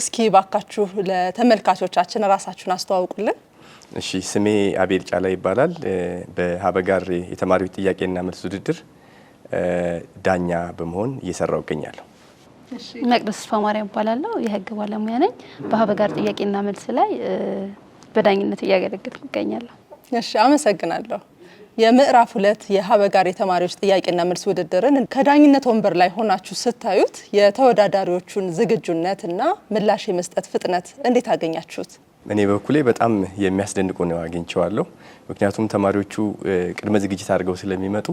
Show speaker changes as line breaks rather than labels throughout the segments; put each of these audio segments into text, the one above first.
እስኪ ባካችሁ ለተመልካቾቻችን ራሳችሁን አስተዋውቁልን።
እሺ ስሜ አቤል ጫላ ይባላል። በሀበጋር የተማሪዎች ጥያቄና መልስ ውድድር ዳኛ በመሆን እየሰራው እገኛለሁ።
እሺ መቅደስ ተስፋማርያም እባላለሁ። የህግ ባለሙያ ነኝ። በሀበጋር ጥያቄና መልስ ላይ በዳኝነት እያገለገልኩ እገኛለሁ።
እሺ አመሰግናለሁ። የምዕራፍ 2 የሀበጋር የተማሪዎች ጥያቄና መልስ ውድድርን ከዳኝነት ወንበር ላይ ሆናችሁ ስታዩት የተወዳዳሪዎቹን ዝግጁነትና ምላሽ የመስጠት ፍጥነት እንዴት አገኛችሁት?
እኔ በኩሌ በጣም የሚያስደንቅ ነው አግኝቼዋለሁ። ምክንያቱም ተማሪዎቹ ቅድመ ዝግጅት አድርገው ስለሚመጡ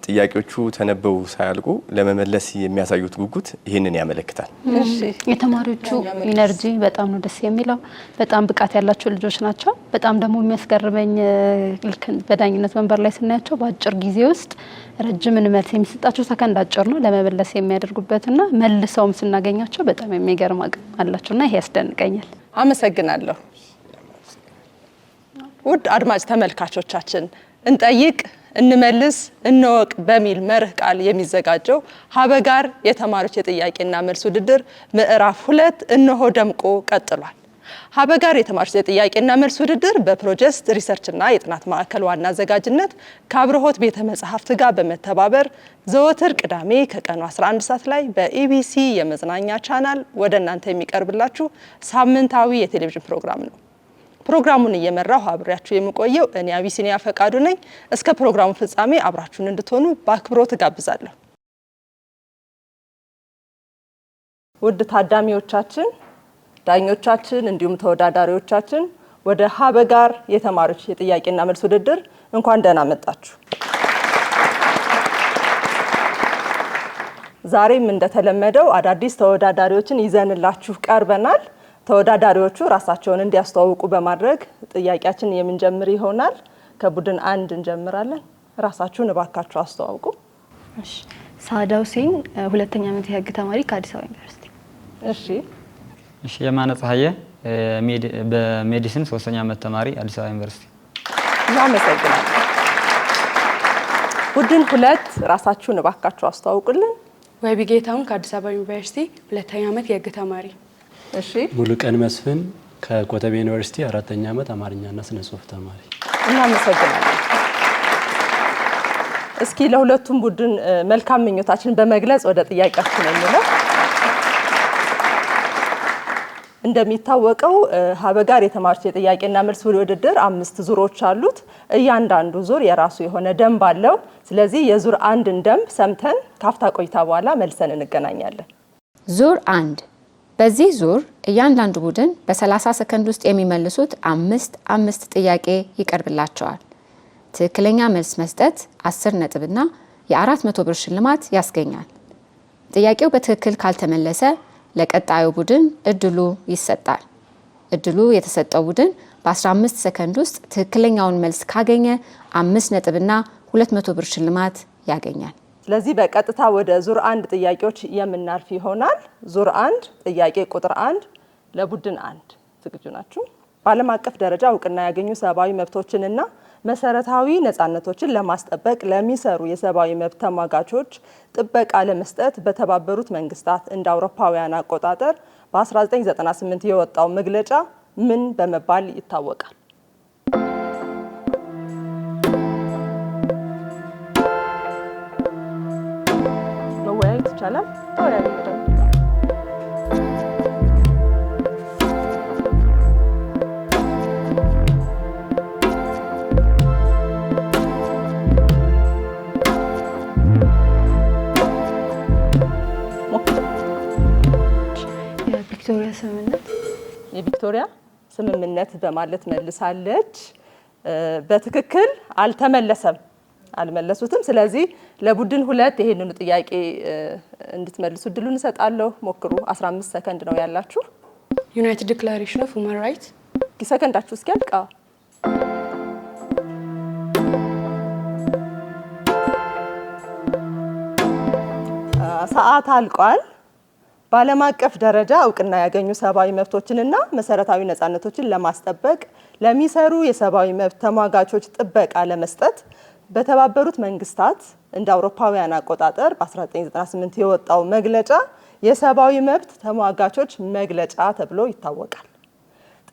ጥያቄዎቹ ተነበው ሳያልቁ ለመመለስ የሚያሳዩት ጉጉት ይሄንን ያመለክታል።
እሺ
የተማሪዎቹ ኢነርጂ በጣም ነው ደስ የሚለው። በጣም ብቃት ያላቸው ልጆች ናቸው። በጣም ደግሞ የሚያስገርመኝ ልክ በዳኝነት ወንበር ላይ ስናያቸው በአጭር ጊዜ ውስጥ ረጅምን መልስ የሚሰጣቸው ሰከንድ አጭር ነው ለመመለስ የሚያደርጉበትና መልሰውም ስናገኛቸው በጣም የሚገርም አቅም አላቸውና ይሄ ያስደንቀኛል። አመሰግናለሁ።
ውድ አድማጭ ተመልካቾቻችን እንጠይቅ እንመልስ እንወቅ በሚል መርህ ቃል የሚዘጋጀው ሀበጋር የተማሪዎች የጥያቄና መልስ ውድድር ምዕራፍ 2 እነሆ ደምቆ ቀጥሏል። ሀበጋር የተማሪዎች የጥያቄና መልስ ውድድር በፕሮጀክት ሪሰርችና የጥናት ማዕከል ዋና አዘጋጅነት ከአብርሆት ቤተ መጻሕፍት ጋር በመተባበር ዘወትር ቅዳሜ ከቀኑ 11 ሰዓት ላይ በኢቢሲ የመዝናኛ ቻናል ወደ እናንተ የሚቀርብላችሁ ሳምንታዊ የቴሌቪዥን ፕሮግራም ነው። ፕሮግራሙን እየመራው አብሬያችሁ የምቆየው እኔ አቢሲኒያ ፈቃዱ ነኝ። እስከ ፕሮግራሙ ፍጻሜ አብራችሁን እንድትሆኑ በአክብሮት ጋብዛለሁ። ውድ ታዳሚዎቻችን፣ ዳኞቻችን እንዲሁም ተወዳዳሪዎቻችን ወደ ሀበጋር የተማሪዎች የጥያቄና መልስ ውድድር እንኳን ደህና መጣችሁ። ዛሬም እንደተለመደው አዳዲስ ተወዳዳሪዎችን ይዘንላችሁ ቀርበናል። ተወዳዳሪዎቹ ራሳቸውን እንዲያስተዋውቁ በማድረግ ጥያቄያችን የምንጀምር ይሆናል። ከቡድን 1 እንጀምራለን። ራሳችሁን እባካችሁ አስተዋውቁ።
እሺ ሳዳ ሁሴን ሁለተኛ ዓመት የህግ ተማሪ ከአዲስ አበባ ዩኒቨርሲቲ።
እሺ የማነ ፀሐየ በሜዲሲን 3ኛ ዓመት ተማሪ አዲስ አበባ ዩኒቨርሲቲ።
እናመሰግናለን። ቡድን 2 ራሳችሁን እባካችሁ አስተዋውቁልን።
ወይቢ ጌታሁን ከአዲስ አበባ ዩኒቨርሲቲ ሁለተኛ ዓመት የህግ ተማሪ።
እሺ
ሙሉቀን መስፍን ከኮተቤ ዩኒቨርሲቲ 4ኛ ዓመት አማርኛና ስነ ጽሁፍ ተማሪ።
እናመሰግናለን። እስኪ ለሁለቱም ቡድን መልካም ምኞታችን በመግለጽ ወደ ጥያቄያችን እንለፍ። እንደሚታወቀው ሀበጋር የተማሪዎች የጥያቄና መልስ ውድድር 5 ዙሮች አሉት። እያንዳንዱ ዙር የራሱ የሆነ ደንብ አለው። ስለዚህ የዙር 1ን ደንብ ሰምተን ካፍታ ቆይታ በኋላ መልሰን እንገናኛለን።
ዙር 1 በዚህ ዙር እያንዳንዱ ቡድን በ30 ሰከንድ ውስጥ የሚመልሱት 5 ጥያቄ ይቀርብላቸዋል። ትክክለኛ መልስ መስጠት 10 ነጥብና የ400 ብር ሽልማት ያስገኛል። ጥያቄው በትክክል ካልተመለሰ ለቀጣዩ ቡድን እድሉ ይሰጣል። እድሉ የተሰጠው ቡድን በ15 ሰከንድ ውስጥ ትክክለኛውን መልስ ካገኘ 5 ነጥብና 200 ብር ሽልማት ያገኛል።
ስለዚህ በቀጥታ ወደ ዙር 1 ጥያቄዎች የምናልፍ ይሆናል። ዙር 1 ጥያቄ ቁጥር 1 ለቡድን 1 ዝግጁ ናችሁ? በዓለም አቀፍ ደረጃ እውቅና ያገኙ ሰብአዊ መብቶችንና መሰረታዊ ነፃነቶችን ለማስጠበቅ ለሚሰሩ የሰብአዊ መብት ተሟጋቾች ጥበቃ ለመስጠት በተባበሩት መንግስታት እንደ አውሮፓውያን አቆጣጠር በ1998 የወጣው መግለጫ ምን በመባል ይታወቃል? ይቻላል።
የቪክቶሪያ ስምምነት።
የቪክቶሪያ ስምምነት በማለት መልሳለች። በትክክል አልመለሱትም። ስለዚህ ለቡድን 2 ይሄንኑ ጥያቄ እንድትመልሱ እድሉን እንሰጣለሁ። ሞክሩ። 15 ሰከንድ ነው ያላችሁ።
ዩናይትድ ዲክላሬሽን ኦፍ ሁማን ራይትስ።
ሰከንዳችሁ እስኪያልቅ ሰዓት አልቋል። በዓለም አቀፍ ደረጃ እውቅና ያገኙ ሰብአዊ መብቶችንና መሰረታዊ ነፃነቶችን ለማስጠበቅ ለሚሰሩ የሰብአዊ መብት ተሟጋቾች ጥበቃ ለመስጠት በተባበሩት መንግስታት እንደ አውሮፓውያን አቆጣጠር በ1998 የወጣው መግለጫ የሰብአዊ መብት ተሟጋቾች መግለጫ ተብሎ ይታወቃል?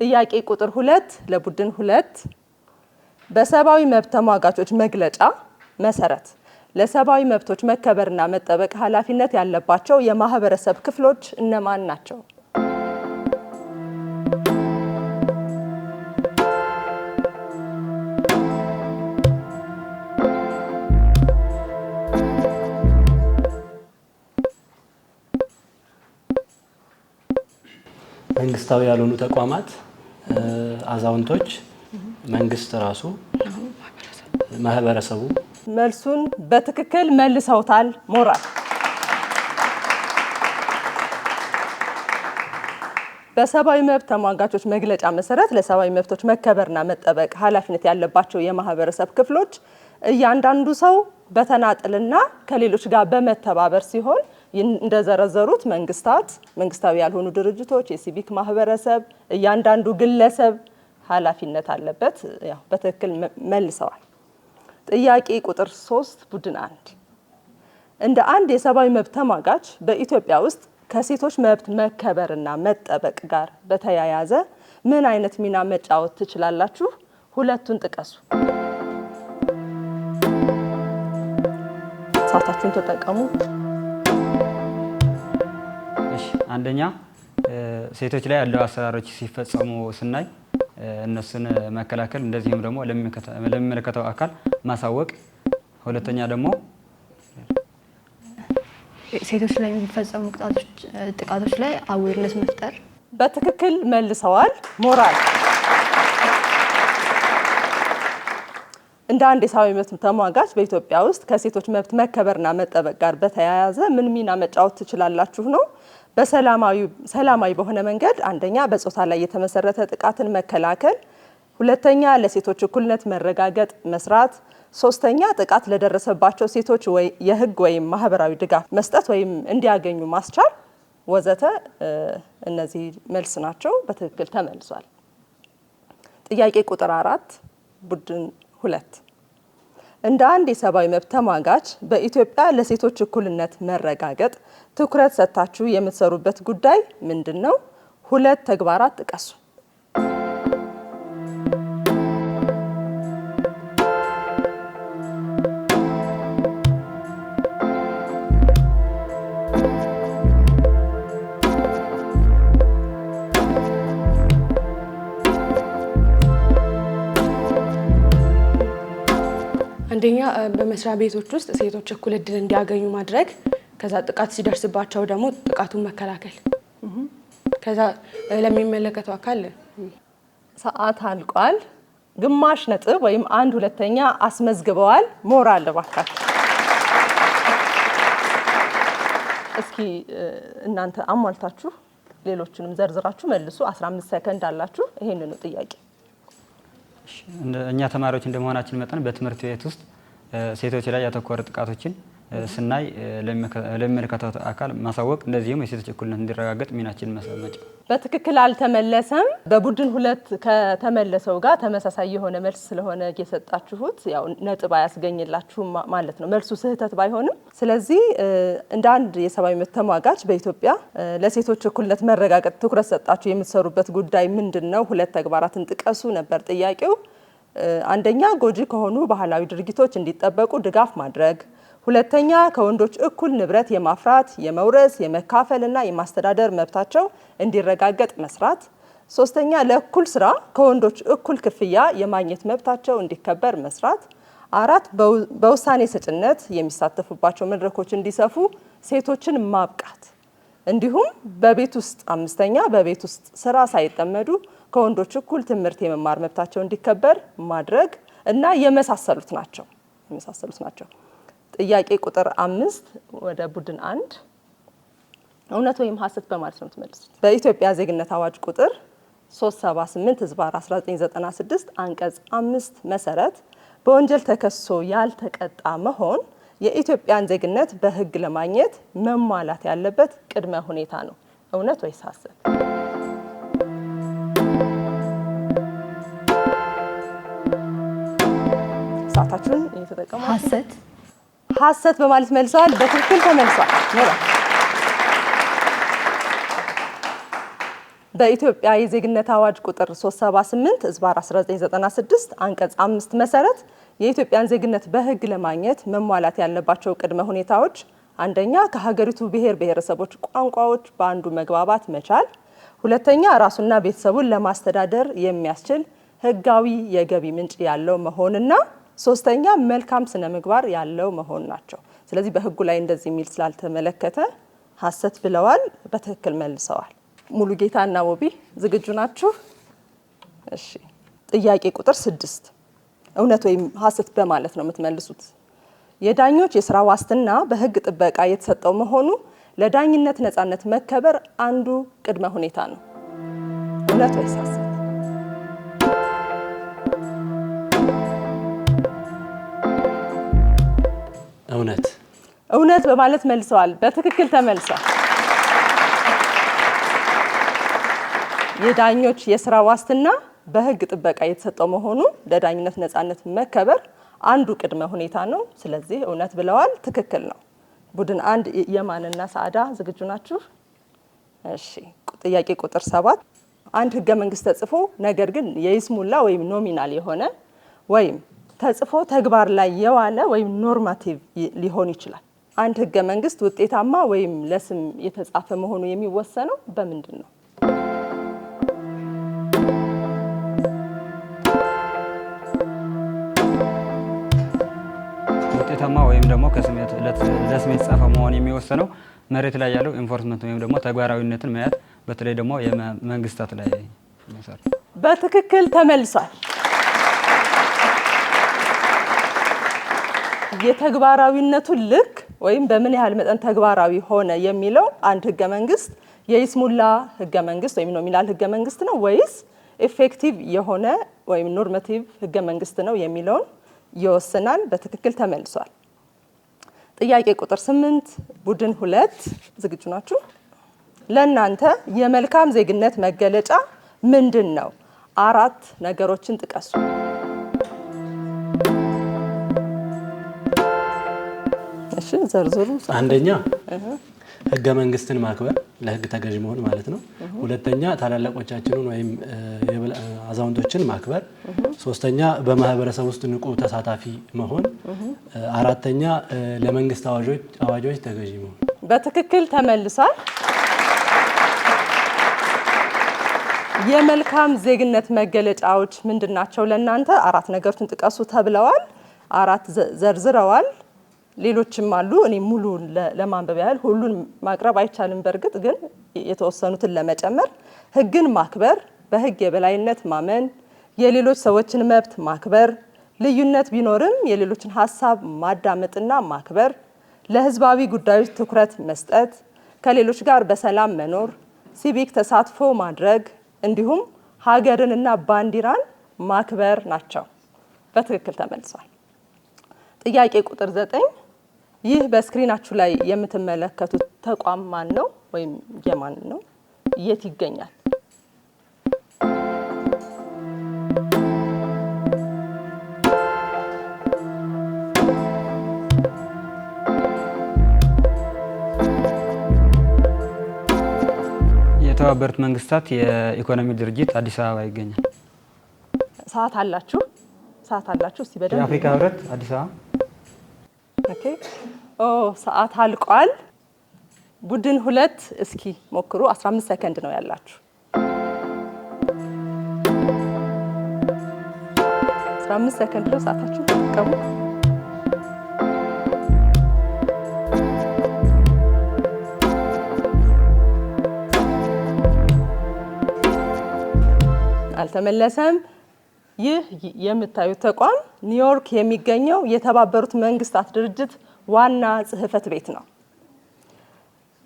ጥያቄ ቁጥር 2 ለቡድን 2 በሰብአዊ መብት ተሟጋቾች መግለጫ መሰረት ለሰብአዊ መብቶች መከበርና መጠበቅ ኃላፊነት ያለባቸው የማህበረሰብ ክፍሎች እነማን ናቸው?
መንግስታዊ ያልሆኑ ተቋማት፣ አዛውንቶች፣ መንግስት ራሱ፣ ማህበረሰቡ።
መልሱን በትክክል መልሰውታል። ሞራል በሰብአዊ መብት ተሟጋቾች መግለጫ መሰረት ለሰብአዊ መብቶች መከበርና መጠበቅ ኃላፊነት ያለባቸው የማህበረሰብ ክፍሎች እያንዳንዱ ሰው በተናጥልና ከሌሎች ጋር በመተባበር ሲሆን እንደዘረዘሩት መንግስታት፣ መንግስታዊ ያልሆኑ ድርጅቶች፣ የሲቪክ ማህበረሰብ፣ እያንዳንዱ ግለሰብ ኃላፊነት አለበት። ያው በትክክል መልሰዋል። ጥያቄ ቁጥር 3 ቡድን 1 እንደ አንድ የሰብአዊ መብት ተሟጋች በኢትዮጵያ ውስጥ ከሴቶች መብት መከበርና መጠበቅ ጋር በተያያዘ ምን አይነት ሚና መጫወት ትችላላችሁ? ሁለቱን ጥቀሱ። ሰዓታችሁን ተጠቀሙ።
አንደኛ ሴቶች ላይ ያለው አሰራሮች ሲፈጸሙ ስናይ እነሱን መከላከል፣ እንደዚህም ደግሞ ለሚመለከተው አካል ማሳወቅ። ሁለተኛ ደግሞ
ሴቶች ላይ የሚፈጸሙ ጥቃቶች ላይ አዌርነስ መፍጠር።
በትክክል መልሰዋል። ሞራል እንደ አንድ የሰብአዊ መብት ተሟጋች በኢትዮጵያ ውስጥ ከሴቶች መብት መከበርና መጠበቅ ጋር በተያያዘ ምን ሚና መጫወት ትችላላችሁ ነው? ሰላማዊ በሆነ መንገድ አንደኛ በጾታ ላይ የተመሰረተ ጥቃትን መከላከል፣ ሁለተኛ ለሴቶች እኩልነት መረጋገጥ መስራት፣ ሶስተኛ ጥቃት ለደረሰባቸው ሴቶች የህግ ወይም ማህበራዊ ድጋፍ መስጠት ወይም እንዲያገኙ ማስቻል ወዘተ። እነዚህ መልስ ናቸው። በትክክል ተመልሷል። ጥያቄ ቁጥር 4 ቡድን 2 እንደ አንድ የሰብአዊ መብት ተሟጋች በኢትዮጵያ ለሴቶች እኩልነት መረጋገጥ ትኩረት ሰጥታችሁ የምትሰሩበት ጉዳይ ምንድን ነው? 2 ተግባራት ጥቀሱ።
አንደኛ በመስሪያ ቤቶች ውስጥ ሴቶች እኩል እድል እንዲያገኙ ማድረግ፣ ከዛ ጥቃት ሲደርስባቸው ደግሞ ጥቃቱን መከላከል፣ ከዛ ለሚመለከተው አካል።
ሰዓት አልቋል። ግማሽ ነጥብ ወይም 1/2 አስመዝግበዋል። ሞራል እባካችሁ። እስኪ እናንተ አሟልታችሁ ሌሎችንም ዘርዝራችሁ መልሱ። 15 ሰከንድ አላችሁ። ይሄንን ነው ጥያቄ።
እኛ ተማሪዎች እንደመሆናችን መጠን በትምህርት ቤት ውስጥ ሴቶች ላይ ያተኮረ ጥቃቶችን ስናይ ለሚመለከተው አካል ማሳወቅ፣ እንደዚህም የሴቶች እኩልነት እንዲረጋገጥ ሚናችን መሰመጭ። በትክክል
አልተመለሰም። በቡድን 2 ከተመለሰው ጋር ተመሳሳይ የሆነ መልስ ስለሆነ የሰጣችሁት ያው ነጥብ አያስገኝላችሁም ማለት ነው። መልሱ ስህተት ባይሆንም፣ ስለዚህ እንደ አንድ የሰብአዊ መብት ተሟጋች በኢትዮጵያ ለሴቶች እኩልነት መረጋገጥ ትኩረት ሰጣችሁ የምትሰሩበት ጉዳይ ምንድነው? 2 ተግባራትን ጥቀሱ ነበር ጥያቄው። አንደኛ ጎጂ ከሆኑ ባህላዊ ድርጊቶች እንዲጠበቁ ድጋፍ ማድረግ፣ ሁለተኛ ከወንዶች እኩል ንብረት የማፍራት፣ የመውረስ፣ የመካፈልና የማስተዳደር መብታቸው እንዲረጋገጥ መስራት፣ ሶስተኛ ለእኩል ስራ ከወንዶች እኩል ክፍያ የማግኘት መብታቸው እንዲከበር መስራት፣ 4 በውሳኔ ሰጭነት የሚሳተፉባቸው መድረኮች እንዲሰፉ ሴቶችን ማብቃት፣ እንዲሁም በቤት ውስጥ 5ኛ በቤት ውስጥ ስራ ሳይጠመዱ ከወንዶች እኩል ትምህርት የመማር መብታቸው እንዲከበር ማድረግ እና የመሳሰሉት ናቸው። ጥያቄ ቁጥር 5 ወደ ቡድን 1 እውነት ወይም ሐሰት በማለት ነው የምትመልሱት። በኢትዮጵያ ዜግነት አዋጅ ቁጥር 378/1996 አንቀጽ 5 መሰረት በወንጀል ተከሶ ያልተቀጣ መሆን የኢትዮጵያን ዜግነት በሕግ ለማግኘት መሟላት ያለበት ቅድመ ሁኔታ ነው። እውነት ወይስ ሐሰት? ሰዓታችሁን እየተጠቀማችሁ።
ሐሰት
በማለት መልሰዋል። በትክክል ተመልሷል። በኢትዮጵያ የዜግነት አዋጅ ቁጥር 378 ዝባር 1996 አንቀጽ 5 መሰረት የኢትዮጵያን ዜግነት በሕግ ለማግኘት መሟላት ያለባቸው ቅድመ ሁኔታዎች አንደኛ ከሀገሪቱ ብሔር ብሔረሰቦች ቋንቋዎች በአንዱ መግባባት መቻል፣ ሁለተኛ ራሱና ቤተሰቡን ለማስተዳደር የሚያስችል ሕጋዊ የገቢ ምንጭ ያለው መሆንና ሶስተኛ መልካም ስነ ምግባር ያለው መሆን ናቸው። ስለዚህ በሕጉ ላይ እንደዚህ የሚል ስላልተመለከተ ሐሰት ብለዋል። በትክክል መልሰዋል። ሙሉጌታና ውቢ ዝግጁ ናችሁ? እሺ። ጥያቄ ቁጥር 6 እውነት ወይም ሐሰት በማለት ነው የምትመልሱት። የዳኞች የስራ ዋስትና በሕግ ጥበቃ የተሰጠው መሆኑ ለዳኝነት ነፃነት መከበር አንዱ ቅድመ ሁኔታ ነው። እውነት ወይስ ሐሰት?
እውነት
እውነት በማለት መልሰዋል። በትክክል ተመልሷል። የዳኞች የስራ ዋስትና በሕግ ጥበቃ የተሰጠው መሆኑ ለዳኝነት ነፃነት መከበር አንዱ ቅድመ ሁኔታ ነው። ስለዚህ እውነት ብለዋል። ትክክል ነው። ቡድን 1 የማንና ሰዓዳ ዝግጁ ናችሁ? እሺ። ጥያቄ ቁጥር 7 አንድ ህገ መንግስት ተጽፎ ነገር ግን የይስሙላ ወይም ኖሚናል የሆነ ወይም ተጽፎ ተግባር ላይ የዋለ ወይም ኖርማቲቭ ሊሆን ይችላል። አንድ ህገ መንግስት ውጤታማ ወይም ለስም የተጻፈ መሆኑ የሚወሰነው በምንድን ነው?
ውጤታማ ወይም ደግሞ ለስም የተጻፈ መሆን የሚወሰነው መሬት ላይ ያለው ኢንፎርስመንት ወይም ደግሞ ተግባራዊነትን ማየት በተለይ ደግሞ የመንግስታት ላይ መሰረት።
በትክክል ተመልሷል። የተግባራዊነቱ ልክ ወይም በምን ያህል መጠን ተግባራዊ ሆነ የሚለው አንድ ህገ መንግስት የይስሙላ ህገ መንግስት ወይም ኖሚናል ህገ መንግስት ነው ወይስ ኢፌክቲቭ የሆነ ወይም ኖርማቲቭ ህገ መንግስት ነው የሚለውን ይወስናል። በትክክል ተመልሷል። ጥያቄ ቁጥር 8 ቡድን 2 ዝግጁ ናችሁ? ለእናንተ የመልካም ዜግነት መገለጫ ምንድን ነው? 4 ነገሮችን ጥቀሱ። እሺ ዘርዝሩ።
አንደኛ ህገ መንግስትን ማክበር፣ ለህግ ተገዥ መሆን ማለት ነው። ሁለተኛ ታላላቆቻችንን ወይም አዛውንቶችን ማክበር። ሶስተኛ በማህበረሰብ ውስጥ ንቁ ተሳታፊ መሆን። አራተኛ ለመንግስት አዋጆች ተገዥ መሆን።
በትክክል ተመልሷል። የመልካም ዜግነት መገለጫዎች ምንድናቸው? ለእናንተ 4 ነገሮችን ጥቀሱ ተብለዋል። 4 ዘርዝረዋል። ሌሎችም አሉ። እኔ ሙሉ ለማንበብ ያህል ሁሉን ማቅረብ አይቻልም። በእርግጥ ግን የተወሰኑትን ለመጨመር ህግን ማክበር፣ በህግ የበላይነት ማመን፣ የሌሎች ሰዎችን መብት ማክበር፣ ልዩነት ቢኖርም የሌሎችን ሀሳብ ማዳመጥና ማክበር፣ ለህዝባዊ ጉዳዮች ትኩረት መስጠት፣ ከሌሎች ጋር በሰላም መኖር፣ ሲቪክ ተሳትፎ ማድረግ እንዲሁም ሀገርንና ባንዲራን ማክበር ናቸው። በትክክል ተመልሷል። ጥያቄ ቁጥር 9 ይህ በስክሪናችሁ ላይ የምትመለከቱት ተቋም ማን ነው ወይም የማን ነው? የት ይገኛል?
የተባበሩት መንግስታት የኢኮኖሚ ድርጅት አዲስ አበባ ይገኛል።
ሰዓት አላችሁ? እስቲ በደንብ
የአፍሪካ ህብረት አዲስ አበባ።
ኦኬ። ሰዓት አልቋል። ቡድን 2 እስኪ ሞክሩ። 15 ሰከንድ ነው ያላችሁ። 15 ሰከንድ ነው ሰዓታችሁ። ተጠቀሙ። አልተመለሰም። ይህ የምታዩት ተቋም ኒውዮርክ የሚገኘው የተባበሩት መንግስታት ድርጅት ዋና ጽህፈት ቤት ነው።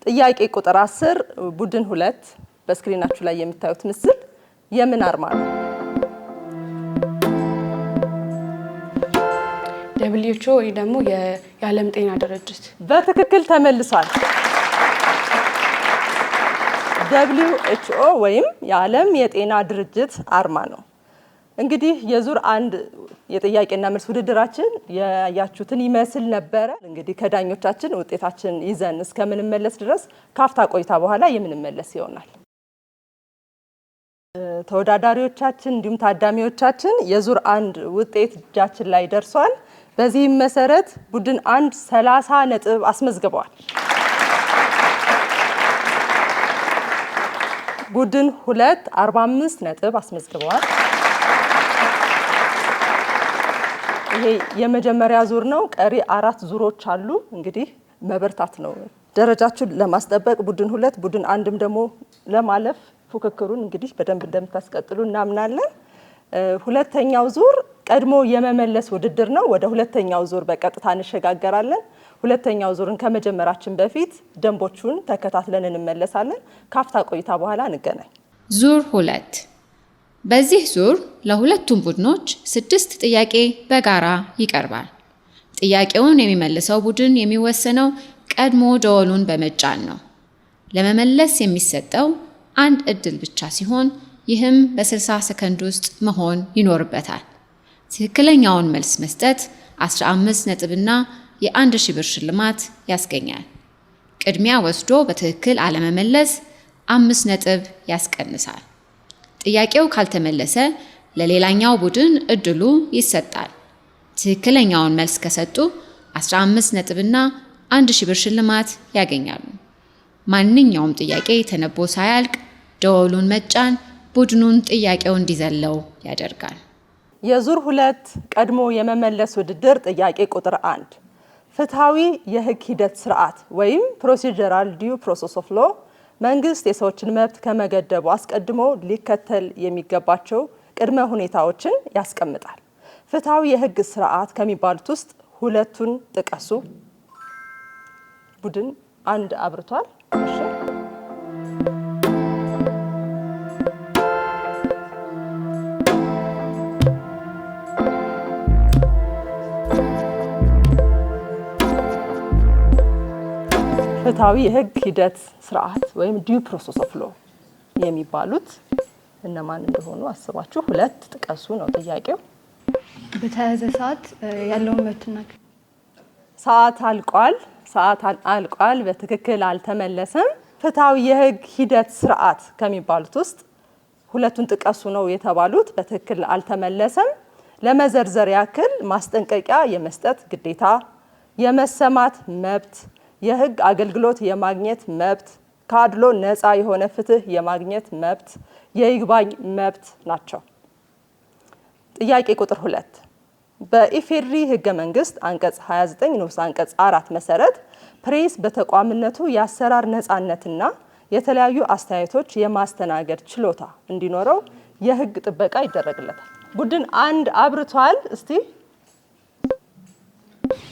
ጥያቄ ቁጥር 10 ቡድን 2 በስክሪናችሁ ላይ የምታዩት ምስል የምን አርማ ነው?
WHO ወይ ደግሞ የዓለም ጤና ድርጅት።
በትክክል ተመልሷል። WHO ወይም የዓለም የጤና ድርጅት አርማ ነው። እንግዲህ የዙር 1 የጥያቄና መልስ ውድድራችን ያያችሁትን ይመስል ነበረ። እንግዲህ ከዳኞቻችን ውጤታችን ይዘን እስከምንመለስ ድረስ ካፍታ ቆይታ በኋላ የምንመለስ ይሆናል። ተወዳዳሪዎቻችን እንዲሁም ታዳሚዎቻችን የዙር 1 ውጤት እጃችን ላይ ደርሷል። በዚህም መሰረት ቡድን 1 30 ነጥብ አስመዝግበዋል። ቡድን 2 45 ነጥብ አስመዝግበዋል። ይሄ የመጀመሪያ ዙር ነው። ቀሪ 4 ዙሮች አሉ። እንግዲህ መበርታት ነው ደረጃችሁን ለማስጠበቅ። ቡድን 2 ቡድን 1ም ደግሞ ለማለፍ ፉክክሩን እንግዲህ በደንብ እንደምታስቀጥሉ እናምናለን። ሁለተኛው ዙር ቀድሞ የመመለስ ውድድር ነው። ወደ ሁለተኛው ዙር በቀጥታ እንሸጋገራለን። ሁለተኛው ዙርን ከመጀመራችን በፊት ደንቦቹን ተከታትለን እንመለሳለን። ካፍታ ቆይታ በኋላ እንገናኝ።
ዙር 2 በዚህ ዙር ለሁለቱም ቡድኖች 6 ጥያቄ በጋራ ይቀርባል። ጥያቄውን የሚመልሰው ቡድን የሚወሰነው ቀድሞ ደወሉን በመጫን ነው። ለመመለስ የሚሰጠው አንድ እድል ብቻ ሲሆን ይህም በ60 ሰከንድ ውስጥ መሆን ይኖርበታል። ትክክለኛውን መልስ መስጠት 15 ነጥብና የ1000 ብር ሽልማት ያስገኛል። ቅድሚያ ወስዶ በትክክል አለመመለስ 5 ነጥብ ያስቀንሳል። ጥያቄው ካልተመለሰ ለሌላኛው ቡድን እድሉ ይሰጣል። ትክክለኛውን መልስ ከሰጡ 15 ነጥብና 1000 ብር ሽልማት ያገኛሉ። ማንኛውም ጥያቄ ተነቦ ሳያልቅ ደወሉን መጫን ቡድኑን ጥያቄው እንዲዘለው ያደርጋል።
የዙር 2 ቀድሞ የመመለስ ውድድር ጥያቄ ቁጥር 1 ፍትሃዊ የህግ ሂደት ስርዓት ወይም ፕሮሲጀራል ዲዩ ፕሮሰስ ኦፍ ሎ መንግስት የሰዎችን መብት ከመገደቡ አስቀድሞ ሊከተል የሚገባቸው ቅድመ ሁኔታዎችን ያስቀምጣል። ፍትሃዊ የህግ ስርዓት ከሚባሉት ውስጥ ሁለቱን ጥቀሱ። ቡድን 1 አብርቷል። እሺ ፍትሃዊ የህግ ሂደት ስርዓት ወይም ዲዩ ፕሮሰስ ኦፍ ሎ የሚባሉት እነማን እንደሆኑ አስባችሁ 2 ጥቀሱ ነው ጥያቄው።
በተያዘ ሰዓት ያለውን መብትና
ሰዓት አልቋል። በትክክል አልተመለሰም። ፍትሃዊ የህግ ሂደት ስርዓት ከሚባሉት ውስጥ 2ቱን ጥቀሱ ነው የተባሉት። በትክክል አልተመለሰም። ለመዘርዘር ያክል ማስጠንቀቂያ የመስጠት ግዴታ፣ የመሰማት መብት፣ የህግ አገልግሎት የማግኘት መብት፣ ከአድሎ ነፃ የሆነ ፍትህ የማግኘት መብት፣ የይግባኝ መብት ናቸው። ጥያቄ ቁጥር 2 በኢፌድሪ ህገ መንግስት አንቀጽ 29 ንዑስ አንቀጽ 4 መሰረት ፕሬስ በተቋምነቱ የአሰራር ነፃነትና የተለያዩ አስተያየቶች የማስተናገድ ችሎታ እንዲኖረው የህግ ጥበቃ ይደረግለታል። ቡድን 1 አብርቷል። እስቲ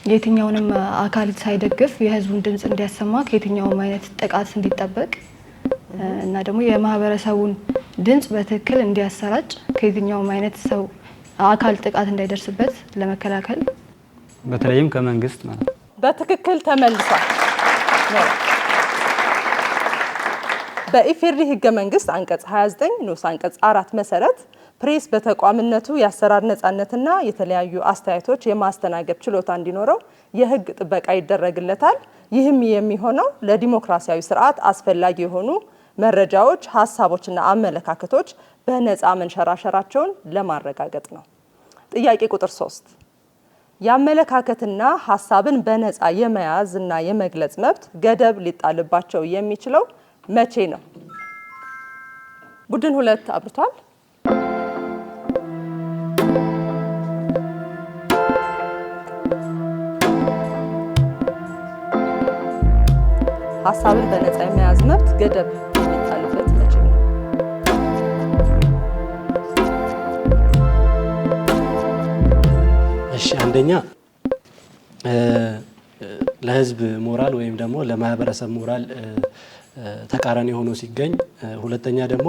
የትኛውንም አካል ሳይደግፍ የህዝቡን ድምጽ እንዲያሰማ ከየትኛውም አይነት ጥቃት እንዲጠበቅ እና ደግሞ የማህበረሰቡን ድምጽ በትክክል እንዲያሰራጭ ከየትኛውም አይነት ሰው አካል ጥቃት እንዳይደርስበት ለመከላከል
በተለይም ከመንግስት ማለት ነው።
በትክክል ተመልሷል። በኢፌድሪ ህገ መንግስት አንቀጽ 29 ንዑስ አንቀጽ 4 መሰረት ፕሬስ በተቋምነቱ የአሰራር ነፃነትና የተለያዩ አስተያየቶች የማስተናገድ ችሎታ እንዲኖረው የህግ ጥበቃ ይደረግለታል። ይህም የሚሆነው ለዲሞክራሲያዊ ስርዓት አስፈላጊ የሆኑ መረጃዎች፣ ሀሳቦችና አመለካከቶች በነፃ መንሸራሸራቸውን ለማረጋገጥ ነው። ጥያቄ ቁጥር 3 የአመለካከትና ሀሳብን በነፃ የመያዝ እና የመግለጽ መብት ገደብ ሊጣልባቸው የሚችለው መቼ ነው? ቡድን 2 አብርቷል። ሀሳብን በነፃ የመያዝ መብት ገደብ የሚጣልበት መቼ ነው?
እሺ፣ አንደኛ ለህዝብ ሞራል ወይም ደግሞ ለማህበረሰብ ሞራል ተቃራኒ ሆኖ ሲገኝ፣ ሁለተኛ ደግሞ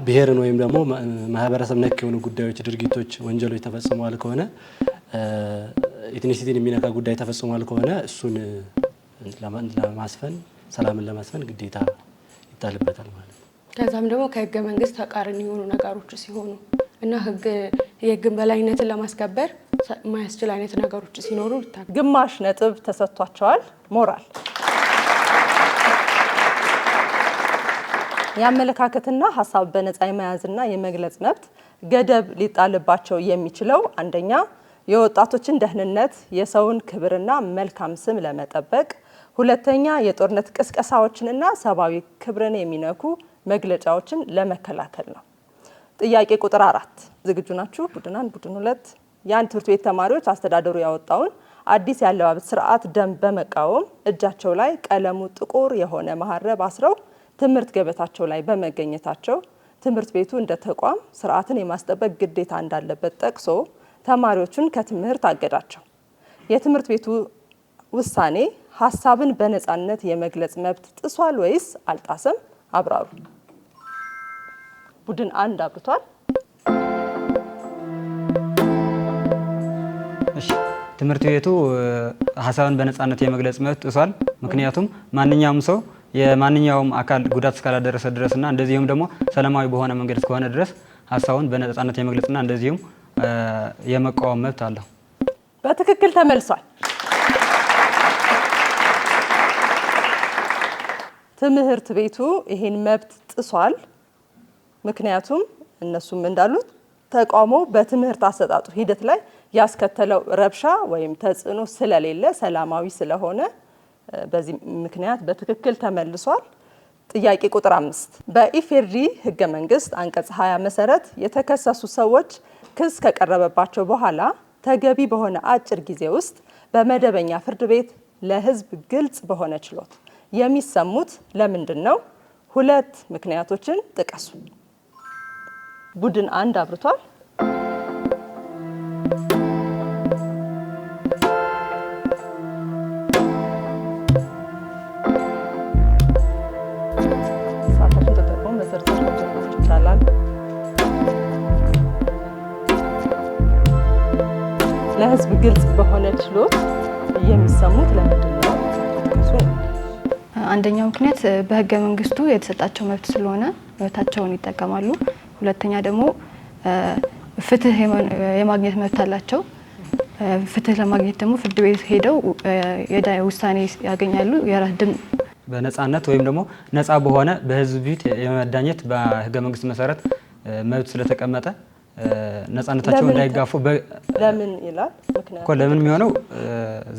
ብሔርን ወይም ደግሞ ማህበረሰብ ነክ የሆኑ ጉዳዮች፣ ድርጊቶች፣ ወንጀሎች ተፈጽመዋል ከሆነ ኢትኒሲቲን የሚነካ ጉዳይ ተፈጽሟል ከሆነ እሱን ለማስፈን ሰላምን ለማስፈን ግዴታ ይጣልበታል ማለት ነው።
ከዛም ደግሞ ከህገ መንግስት ተቃራኒ የሆኑ ነገሮች ሲሆኑ እና የህግን በላይነትን ለማስከበር ማያስችል አይነት ነገሮች ሲኖሩ
ግማሽ ነጥብ ተሰጥቷቸዋል። ሞራል የአመለካከትና ሀሳብ በነፃ የመያዝና የመግለጽ መብት ገደብ ሊጣልባቸው የሚችለው አንደኛ የወጣቶችን ደህንነት፣ የሰውን ክብርና መልካም ስም ለመጠበቅ፣ ሁለተኛ የጦርነት ቅስቀሳዎችንና ሰብአዊ ክብርን የሚነኩ መግለጫዎችን ለመከላከል ነው። ጥያቄ ቁጥር 4 ዝግጁ ናችሁ? ቡድን 1 ቡድን 2 የአንድ ትምህርት ቤት ተማሪዎች አስተዳደሩ ያወጣውን አዲስ የአለባበስ ስርዓት ደንብ በመቃወም እጃቸው ላይ ቀለሙ ጥቁር የሆነ መሀረብ አስረው ትምህርት ገበታቸው ላይ በመገኘታቸው ትምህርት ቤቱ እንደ ተቋም ስርዓትን የማስጠበቅ ግዴታ እንዳለበት ጠቅሶ ተማሪዎቹን ከትምህርት አገዳቸው። የትምህርት ቤቱ ውሳኔ ሀሳብን በነፃነት የመግለጽ መብት ጥሷል ወይስ አልጣሰም? አብራሩ። ቡድን 1 አብርቷል።
እሺ ትምህርት ቤቱ ሀሳብን በነፃነት የመግለጽ መብት ጥሷል። ምክንያቱም ማንኛውም ሰው የማንኛውም አካል ጉዳት እስካላደረሰ ድረስና እንደዚሁም ደግሞ ሰላማዊ በሆነ መንገድ እስከሆነ ድረስ ሀሳቡን በነፃነት የመግለጽና እንደዚሁም የመቃወም መብት አለው።
በትክክል ተመልሷል። ትምህርት ቤቱ ይሄን መብት ጥሷል። ምክንያቱም እነሱም እንዳሉት ተቃውሞ በትምህርት አሰጣጡ ሂደት ላይ ያስከተለው ረብሻ ወይም ተጽዕኖ ስለሌለ ሰላማዊ ስለሆነ በዚህ ምክንያት በትክክል ተመልሷል። ጥያቄ ቁጥር 5 በኢፌዴሪ ህገ መንግስት አንቀጽ 20 መሰረት የተከሰሱ ሰዎች ክስ ከቀረበባቸው በኋላ ተገቢ በሆነ አጭር ጊዜ ውስጥ በመደበኛ ፍርድ ቤት ለህዝብ ግልጽ በሆነ ችሎት የሚሰሙት ለምንድን ነው? 2 ምክንያቶችን ጥቀሱ። ቡድን 1 አብርቷል። ሰዓታችን ተጠቅሞ መዘርዘር ይቻላል። ለህዝብ ግልጽ በሆነ ችሎት የሚሰሙት ለምንድን ነው?
አንደኛው ምክንያት በህገ መንግስቱ የተሰጣቸው መብት ስለሆነ መብታቸውን ይጠቀማሉ። ሁለተኛ ደግሞ ፍትህ የማግኘት መብት አላቸው። ፍትህ ለማግኘት ደግሞ ፍርድ ቤት ሄደው ውሳኔ ያገኛሉ። የራስ ድምፅ
በነፃነት ወይም ደግሞ ነፃ በሆነ በህዝብ ፊት የመዳኘት በህገ መንግስት መሰረት መብት ስለተቀመጠ ነፃነታቸው እንዳይጋፉ
ለምን ይላል? ምክንያቱም
እኮ ለምን የሚሆነው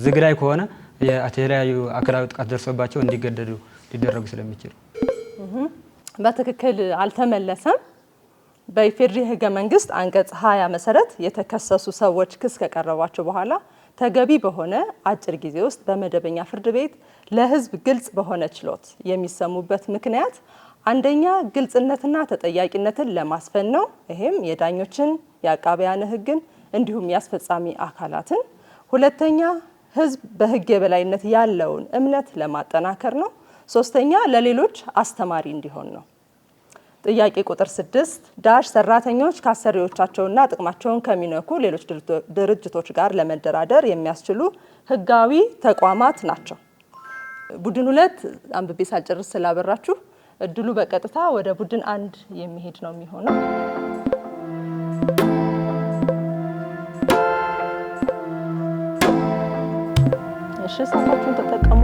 ዝግ ላይ ከሆነ የተለያዩ አካላዊ ጥቃት ደርሶባቸው እንዲገደዱ ሊደረጉ ስለሚችሉ።
በትክክል አልተመለሰም። በኢፌዴሪ ህገ መንግስት አንቀጽ 20 መሰረት የተከሰሱ ሰዎች ክስ ከቀረባቸው በኋላ ተገቢ በሆነ አጭር ጊዜ ውስጥ በመደበኛ ፍርድ ቤት ለህዝብ ግልጽ በሆነ ችሎት የሚሰሙበት ምክንያት አንደኛ ግልጽነትና ተጠያቂነትን ለማስፈን ነው። ይሄም የዳኞችን፣ የአቃቢያነ ህግን እንዲሁም የአስፈጻሚ አካላትን። ሁለተኛ ህዝብ በህግ የበላይነት ያለውን እምነት ለማጠናከር ነው። ሶስተኛ ለሌሎች አስተማሪ እንዲሆን ነው። ጥያቄ ቁጥር 6 ዳሽ ሰራተኞች ከአሰሪዎቻቸውና ጥቅማቸውን ከሚነኩ ሌሎች ድርጅቶች ጋር ለመደራደር የሚያስችሉ ህጋዊ ተቋማት ናቸው። ቡድን 2 አንብቤ ሳልጨርስ ስላበራችሁ እድሉ በቀጥታ ወደ ቡድን 1 የሚሄድ ነው የሚሆነው። እሺ ሰዓታችሁን ተጠቀሙ።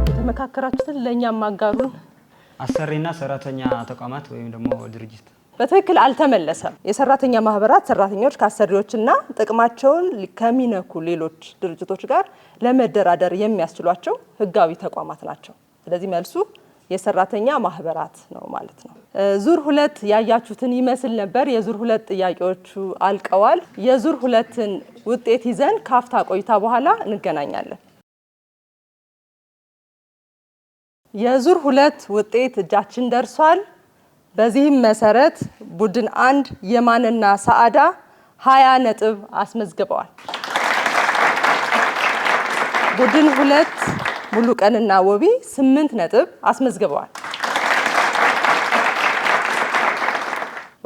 የተመካከራችሁትን ለእኛም ማጋሩን።
አሰሪና ሰራተኛ ተቋማት ወይም ደግሞ ድርጅት
በትክክል አልተመለሰም። የሰራተኛ ማህበራት ሰራተኞች ከአሰሪዎችና ጥቅማቸውን ከሚነኩ ሌሎች ድርጅቶች ጋር ለመደራደር የሚያስችሏቸው ህጋዊ ተቋማት ናቸው። ስለዚህ መልሱ የሰራተኛ ማህበራት ነው ማለት ነው። ዙር 2 ያያችሁትን ይመስል ነበር። የዙር 2 ጥያቄዎቹ አልቀዋል። የዙር 2ን ውጤት ይዘን ካፍታ ቆይታ በኋላ እንገናኛለን። የዙር 2 ውጤት እጃችን ደርሷል። በዚህም መሰረት ቡድን 1 የማንና ሰዓዳ 20 ነጥብ አስመዝግበዋል። ቡድን 2 ሙሉ ቀንና ወቢ 8 ነጥብ አስመዝግበዋል።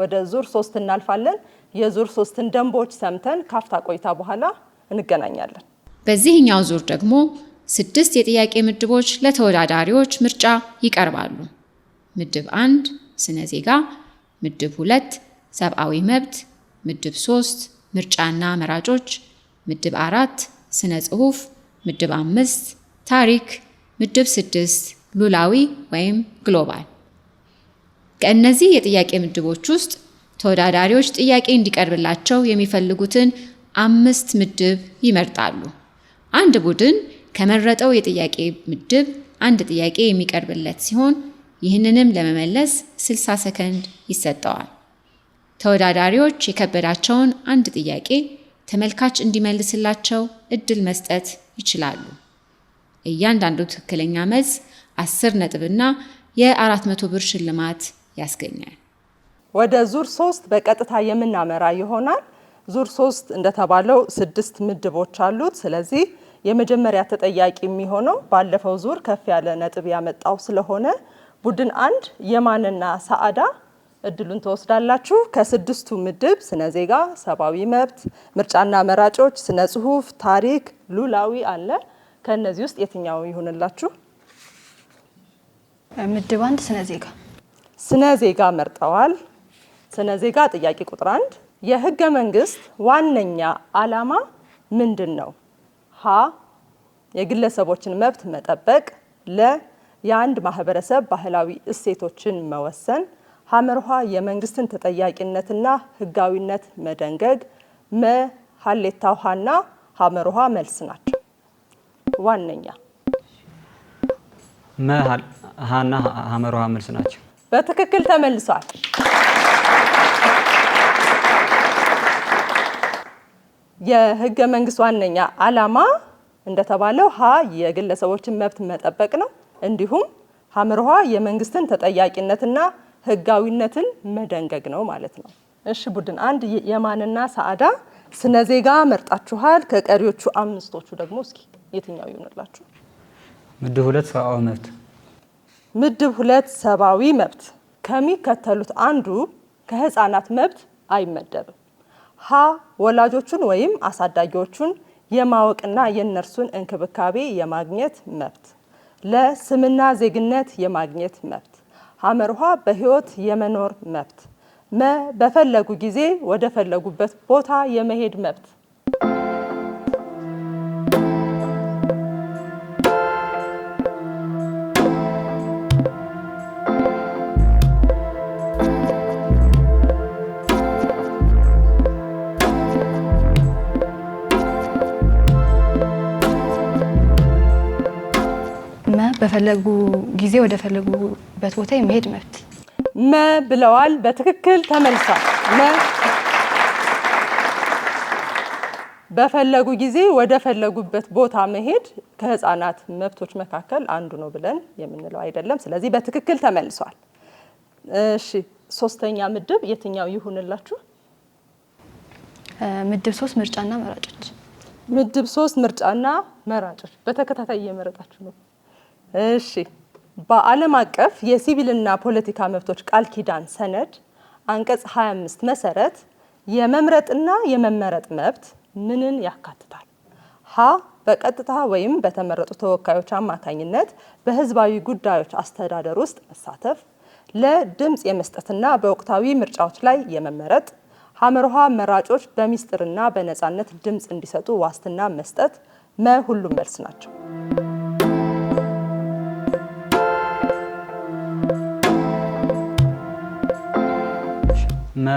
ወደ ዙር 3 እናልፋለን። የዙር 3ን ደንቦች ሰምተን ካፍታ ቆይታ በኋላ እንገናኛለን።
በዚህኛው ዙር ደግሞ 6 የጥያቄ ምድቦች ለተወዳዳሪዎች ምርጫ ይቀርባሉ። ምድብ 1 ስነ ዜጋ፣ ምድብ 2 ሰብአዊ መብት፣ ምድብ 3 ምርጫና መራጮች፣ ምድብ 4 ስነ ጽሁፍ፣ ምድብ 5 ታሪክ፣ ምድብ 6 ሉላዊ ወይም ግሎባል። ከእነዚህ የጥያቄ ምድቦች ውስጥ ተወዳዳሪዎች ጥያቄ እንዲቀርብላቸው የሚፈልጉትን 5 ምድብ ይመርጣሉ። አንድ ቡድን ከመረጠው የጥያቄ ምድብ አንድ ጥያቄ የሚቀርብለት ሲሆን ይህንንም ለመመለስ 60 ሰከንድ ይሰጠዋል። ተወዳዳሪዎች የከበዳቸውን አንድ ጥያቄ ተመልካች እንዲመልስላቸው እድል መስጠት ይችላሉ። እያንዳንዱ ትክክለኛ መልስ 10 ነጥብና የ400 ብር ሽልማት ያስገኛል።
ወደ ዙር 3 በቀጥታ የምናመራ ይሆናል። ዙር 3 እንደተባለው 6 ምድቦች አሉት። ስለዚህ የመጀመሪያ ተጠያቂ የሚሆነው ባለፈው ዙር ከፍ ያለ ነጥብ ያመጣው ስለሆነ ቡድን 1 የማንና ሰዓዳ እድሉን ተወስዳላችሁ። ከ6ቱ ምድብ ስነ ዜጋ፣ ሰብአዊ መብት፣ ምርጫና መራጮች፣ ስነ ጽሁፍ፣ ታሪክ፣ ሉላዊ አለ። ከነዚህ ውስጥ የትኛው ይሁንላችሁ?
ምድብ 1 ስነ ዜጋ።
ስነ ዜጋ መርጠዋል። ስነ ዜጋ ጥያቄ ቁጥር 1 የህገ መንግስት ዋነኛ ዓላማ ምንድን ነው? ሀ የግለሰቦችን መብት መጠበቅ፣ ለ የአንድ ማህበረሰብ ባህላዊ እሴቶችን መወሰን፣ ሐመርሃ የመንግስትን ተጠያቂነትና ህጋዊነት መደንገግ፣ መ ሀሌታ ውሃና ሐመርሃ መልስ ናቸው። ዋነኛ
ሀና ሐመርሃ መልስ ናቸው።
በትክክል ተመልሷል። የህገ መንግስት ዋነኛ ዓላማ እንደተባለው ሀ የግለሰቦችን መብት መጠበቅ ነው። እንዲሁም ሐመርሃ የመንግስትን ተጠያቂነትና ህጋዊነትን መደንገግ ነው ማለት ነው። እሺ ቡድን 1 የማንና ሰዓዳ ስነ ዜጋ መርጣችኋል። ከቀሪዎቹ 5ቶቹ ደግሞ እስኪ የትኛው ይሆንላችሁ?
ምድብ 2 ሰብአዊ መብት።
ምድብ 2 ሰብአዊ መብት ከሚከተሉት አንዱ ከህፃናት መብት አይመደብም። ሀ ወላጆቹን ወይም አሳዳጊዎቹን የማወቅና የእነርሱን እንክብካቤ የማግኘት መብት፣ ለስምና ዜግነት የማግኘት መብት፣ ሐመርሃ በህይወት የመኖር መብት፣ መ በፈለጉ ጊዜ ወደ ፈለጉበት ቦታ የመሄድ መብት።
በፈለጉ ጊዜ ወደ ፈለጉበት ቦታ የመሄድ መብት።
መ ብለዋል። በትክክል ተመልሷል። መ በፈለጉ ጊዜ ወደ ፈለጉበት ቦታ መሄድ ከህፃናት መብቶች መካከል አንዱ ነው ብለን የምንለው አይደለም። ስለዚህ በትክክል ተመልሷል። እሺ 3ኛ ምድብ የትኛው ይሁንላችሁ?
ምድብ 3 ምርጫና መራጮች።
ምድብ 3 ምርጫና መራጮች በተከታታይ እየመረጣችሁ ነው። እሺ በዓለም አቀፍ የሲቪልና ፖለቲካ መብቶች ቃል ኪዳን ሰነድ አንቀጽ 25 መሰረት የመምረጥና የመመረጥ መብት ምንን ያካትታል? ሀ በቀጥታ ወይም በተመረጡ ተወካዮች አማካኝነት በህዝባዊ ጉዳዮች አስተዳደር ውስጥ መሳተፍ፣ ለድምፅ የመስጠትና በወቅታዊ ምርጫዎች ላይ የመመረጥ፣ ሐመርሃ መራጮች በሚስጥርና በነፃነት ድምፅ እንዲሰጡ ዋስትና መስጠት። መ ሁሉም መልስ ናቸው።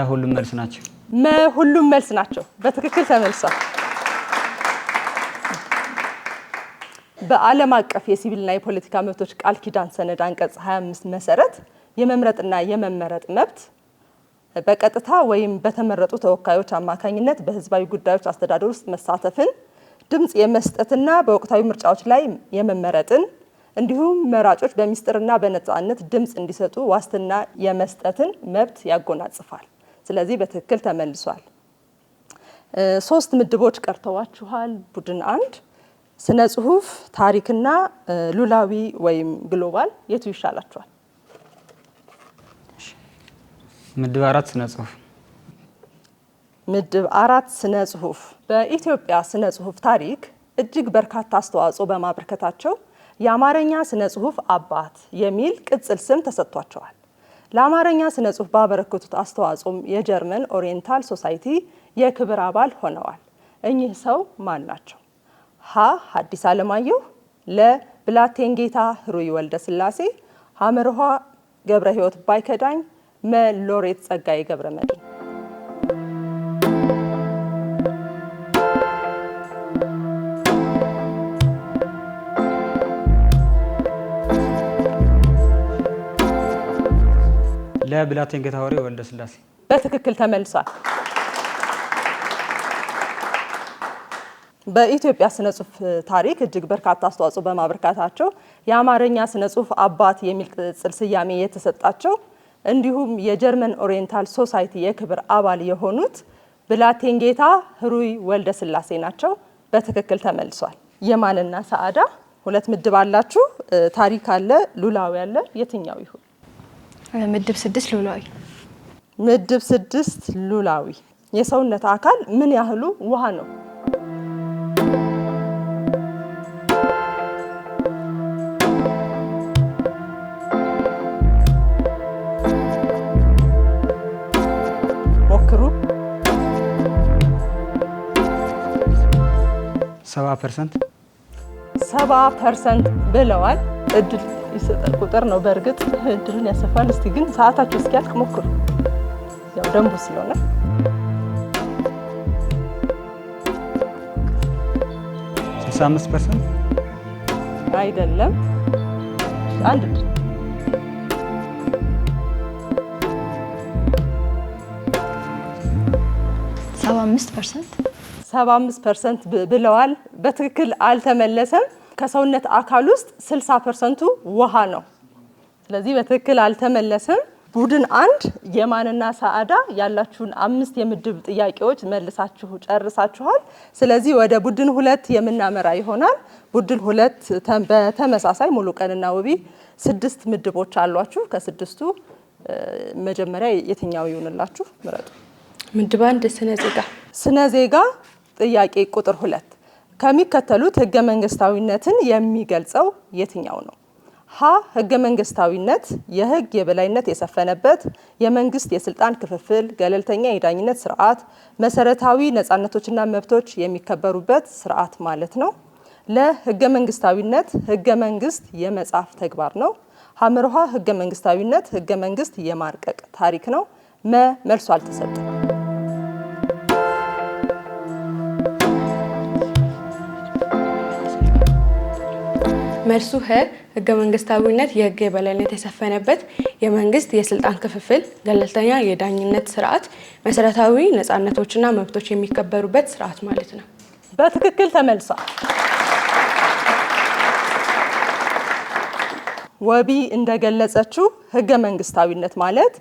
ሁሉም መልስ ናቸው።
ሁሉም መልስ ናቸው። በትክክል ተመልሷል። በዓለም አቀፍ የሲቪልና የፖለቲካ መብቶች ቃል ኪዳን ሰነድ አንቀጽ 25 መሰረት የመምረጥና የመመረጥ መብት በቀጥታ ወይም በተመረጡ ተወካዮች አማካኝነት በህዝባዊ ጉዳዮች አስተዳደር ውስጥ መሳተፍን፣ ድምፅ የመስጠትና በወቅታዊ ምርጫዎች ላይ የመመረጥን እንዲሁም መራጮች በሚስጥርና በነፃነት ድምፅ እንዲሰጡ ዋስትና የመስጠትን መብት ያጎናጽፋል። ስለዚህ በትክክል ተመልሷል። 3 ምድቦች ቀርተዋችኋል። ቡድን 1 ስነ ጽሁፍ፣ ታሪክና ሉላዊ ወይም ግሎባል የቱ ይሻላችኋል?
ምድብ 4 ስነ ጽሁፍ።
ምድብ 4 ስነ ጽሁፍ በኢትዮጵያ ስነ ጽሁፍ ታሪክ እጅግ በርካታ አስተዋጽኦ በማበርከታቸው የአማርኛ ስነ ጽሁፍ አባት የሚል ቅጽል ስም ተሰጥቷቸዋል። ለአማርኛ ስነ ጽሁፍ ባበረከቱት አስተዋጽኦም የጀርመን ኦሪየንታል ሶሳይቲ የክብር አባል ሆነዋል። እኚህ ሰው ማን ናቸው? ሀ ሐዲስ ዓለማየሁ፣ ለ ብላቴንጌታ ህሩይ ወልደ ስላሴ፣ ሐመርኋ ገብረ ሕይወት ባይከዳኝ፣ መ ሎሬት ጸጋዬ ገብረ መድኅን።
ለብላቴንጌታ ህሩይ ወልደ ስላሴ።
በትክክል ተመልሷል። በኢትዮጵያ ስነ ጽሁፍ ታሪክ እጅግ በርካታ አስተዋጽኦ በማበርከታቸው የአማርኛ ስነ ጽሁፍ አባት የሚል ቅጽል ስያሜ የተሰጣቸው እንዲሁም የጀርመን ኦሪየንታል ሶሳይቲ የክብር አባል የሆኑት ብላቴንጌታ ህሩይ ወልደ ስላሴ ናቸው። በትክክል ተመልሷል። የማንና ሰዓዳ ሁለት ምድብ አላችሁ። ታሪክ አለ፣ ሉላዊ አለ። የትኛው ይሁን?
ምድብ 6 ሉላዊ።
ምድብ 6 ሉላዊ። የሰውነት አካል ምን ያህሉ ውሃ ነው? ሞክሩ።
70%።
70% ብለዋል። እድል ይሰጣል። ቁጥር ነው፣ በእርግጥ እድልን ያሰፋል። እስቲ ግን ሰዓታችሁ እስኪያልቅ ሞክሩ፣ ያው ደንቡ ስለሆነ።
65%።
አይደለም። አንድ እድል። 75% ብለዋል። በትክክል አልተመለሰም። ከሰውነት አካል ውስጥ 60%ቱ ውሃ ነው። ስለዚህ በትክክል አልተመለሰም። ቡድን 1 የማንና ሰዓዳ ያላችሁን 5 የምድብ ጥያቄዎች መልሳችሁ ጨርሳችኋል። ስለዚህ ወደ ቡድን 2 የምናመራ ይሆናል። ቡድን 2 በተመሳሳይ ሙሉ ቀንና ውቢ 6 ምድቦች አሏችሁ። ከ6ቱ መጀመሪያ የትኛው ይሆንላችሁ? ምረጡ።
ምድብ 1 ስነ ዜጋ።
ስነ ዜጋ ጥያቄ ቁጥር 2 ከሚከተሉት ህገ መንግስታዊነትን የሚገልጸው የትኛው ነው? ሀ ህገ መንግስታዊነት የህግ የበላይነት የሰፈነበት የመንግስት የስልጣን ክፍፍል፣ ገለልተኛ የዳኝነት ስርዓት፣ መሰረታዊ ነጻነቶችና መብቶች የሚከበሩበት ስርዓት ማለት ነው። ለ ህገ መንግስታዊነት ህገ መንግስት የመጻፍ ተግባር ነው። ሐመርኋ ህገ መንግስታዊነት ህገ መንግስት የማርቀቅ ታሪክ ነው። መ መልሶ አልተሰጠም።
መልሱ ሀ ህገ መንግስታዊነት የህግ የበላይነት የሰፈነበት የመንግስት የስልጣን ክፍፍል፣ ገለልተኛ የዳኝነት ስርዓት፣ መሰረታዊ ነጻነቶችና መብቶች የሚከበሩበት ስርዓት ማለት ነው።
በትክክል ተመልሷል። ወቢ እንደገለጸችው ህገ መንግስታዊነት ማለት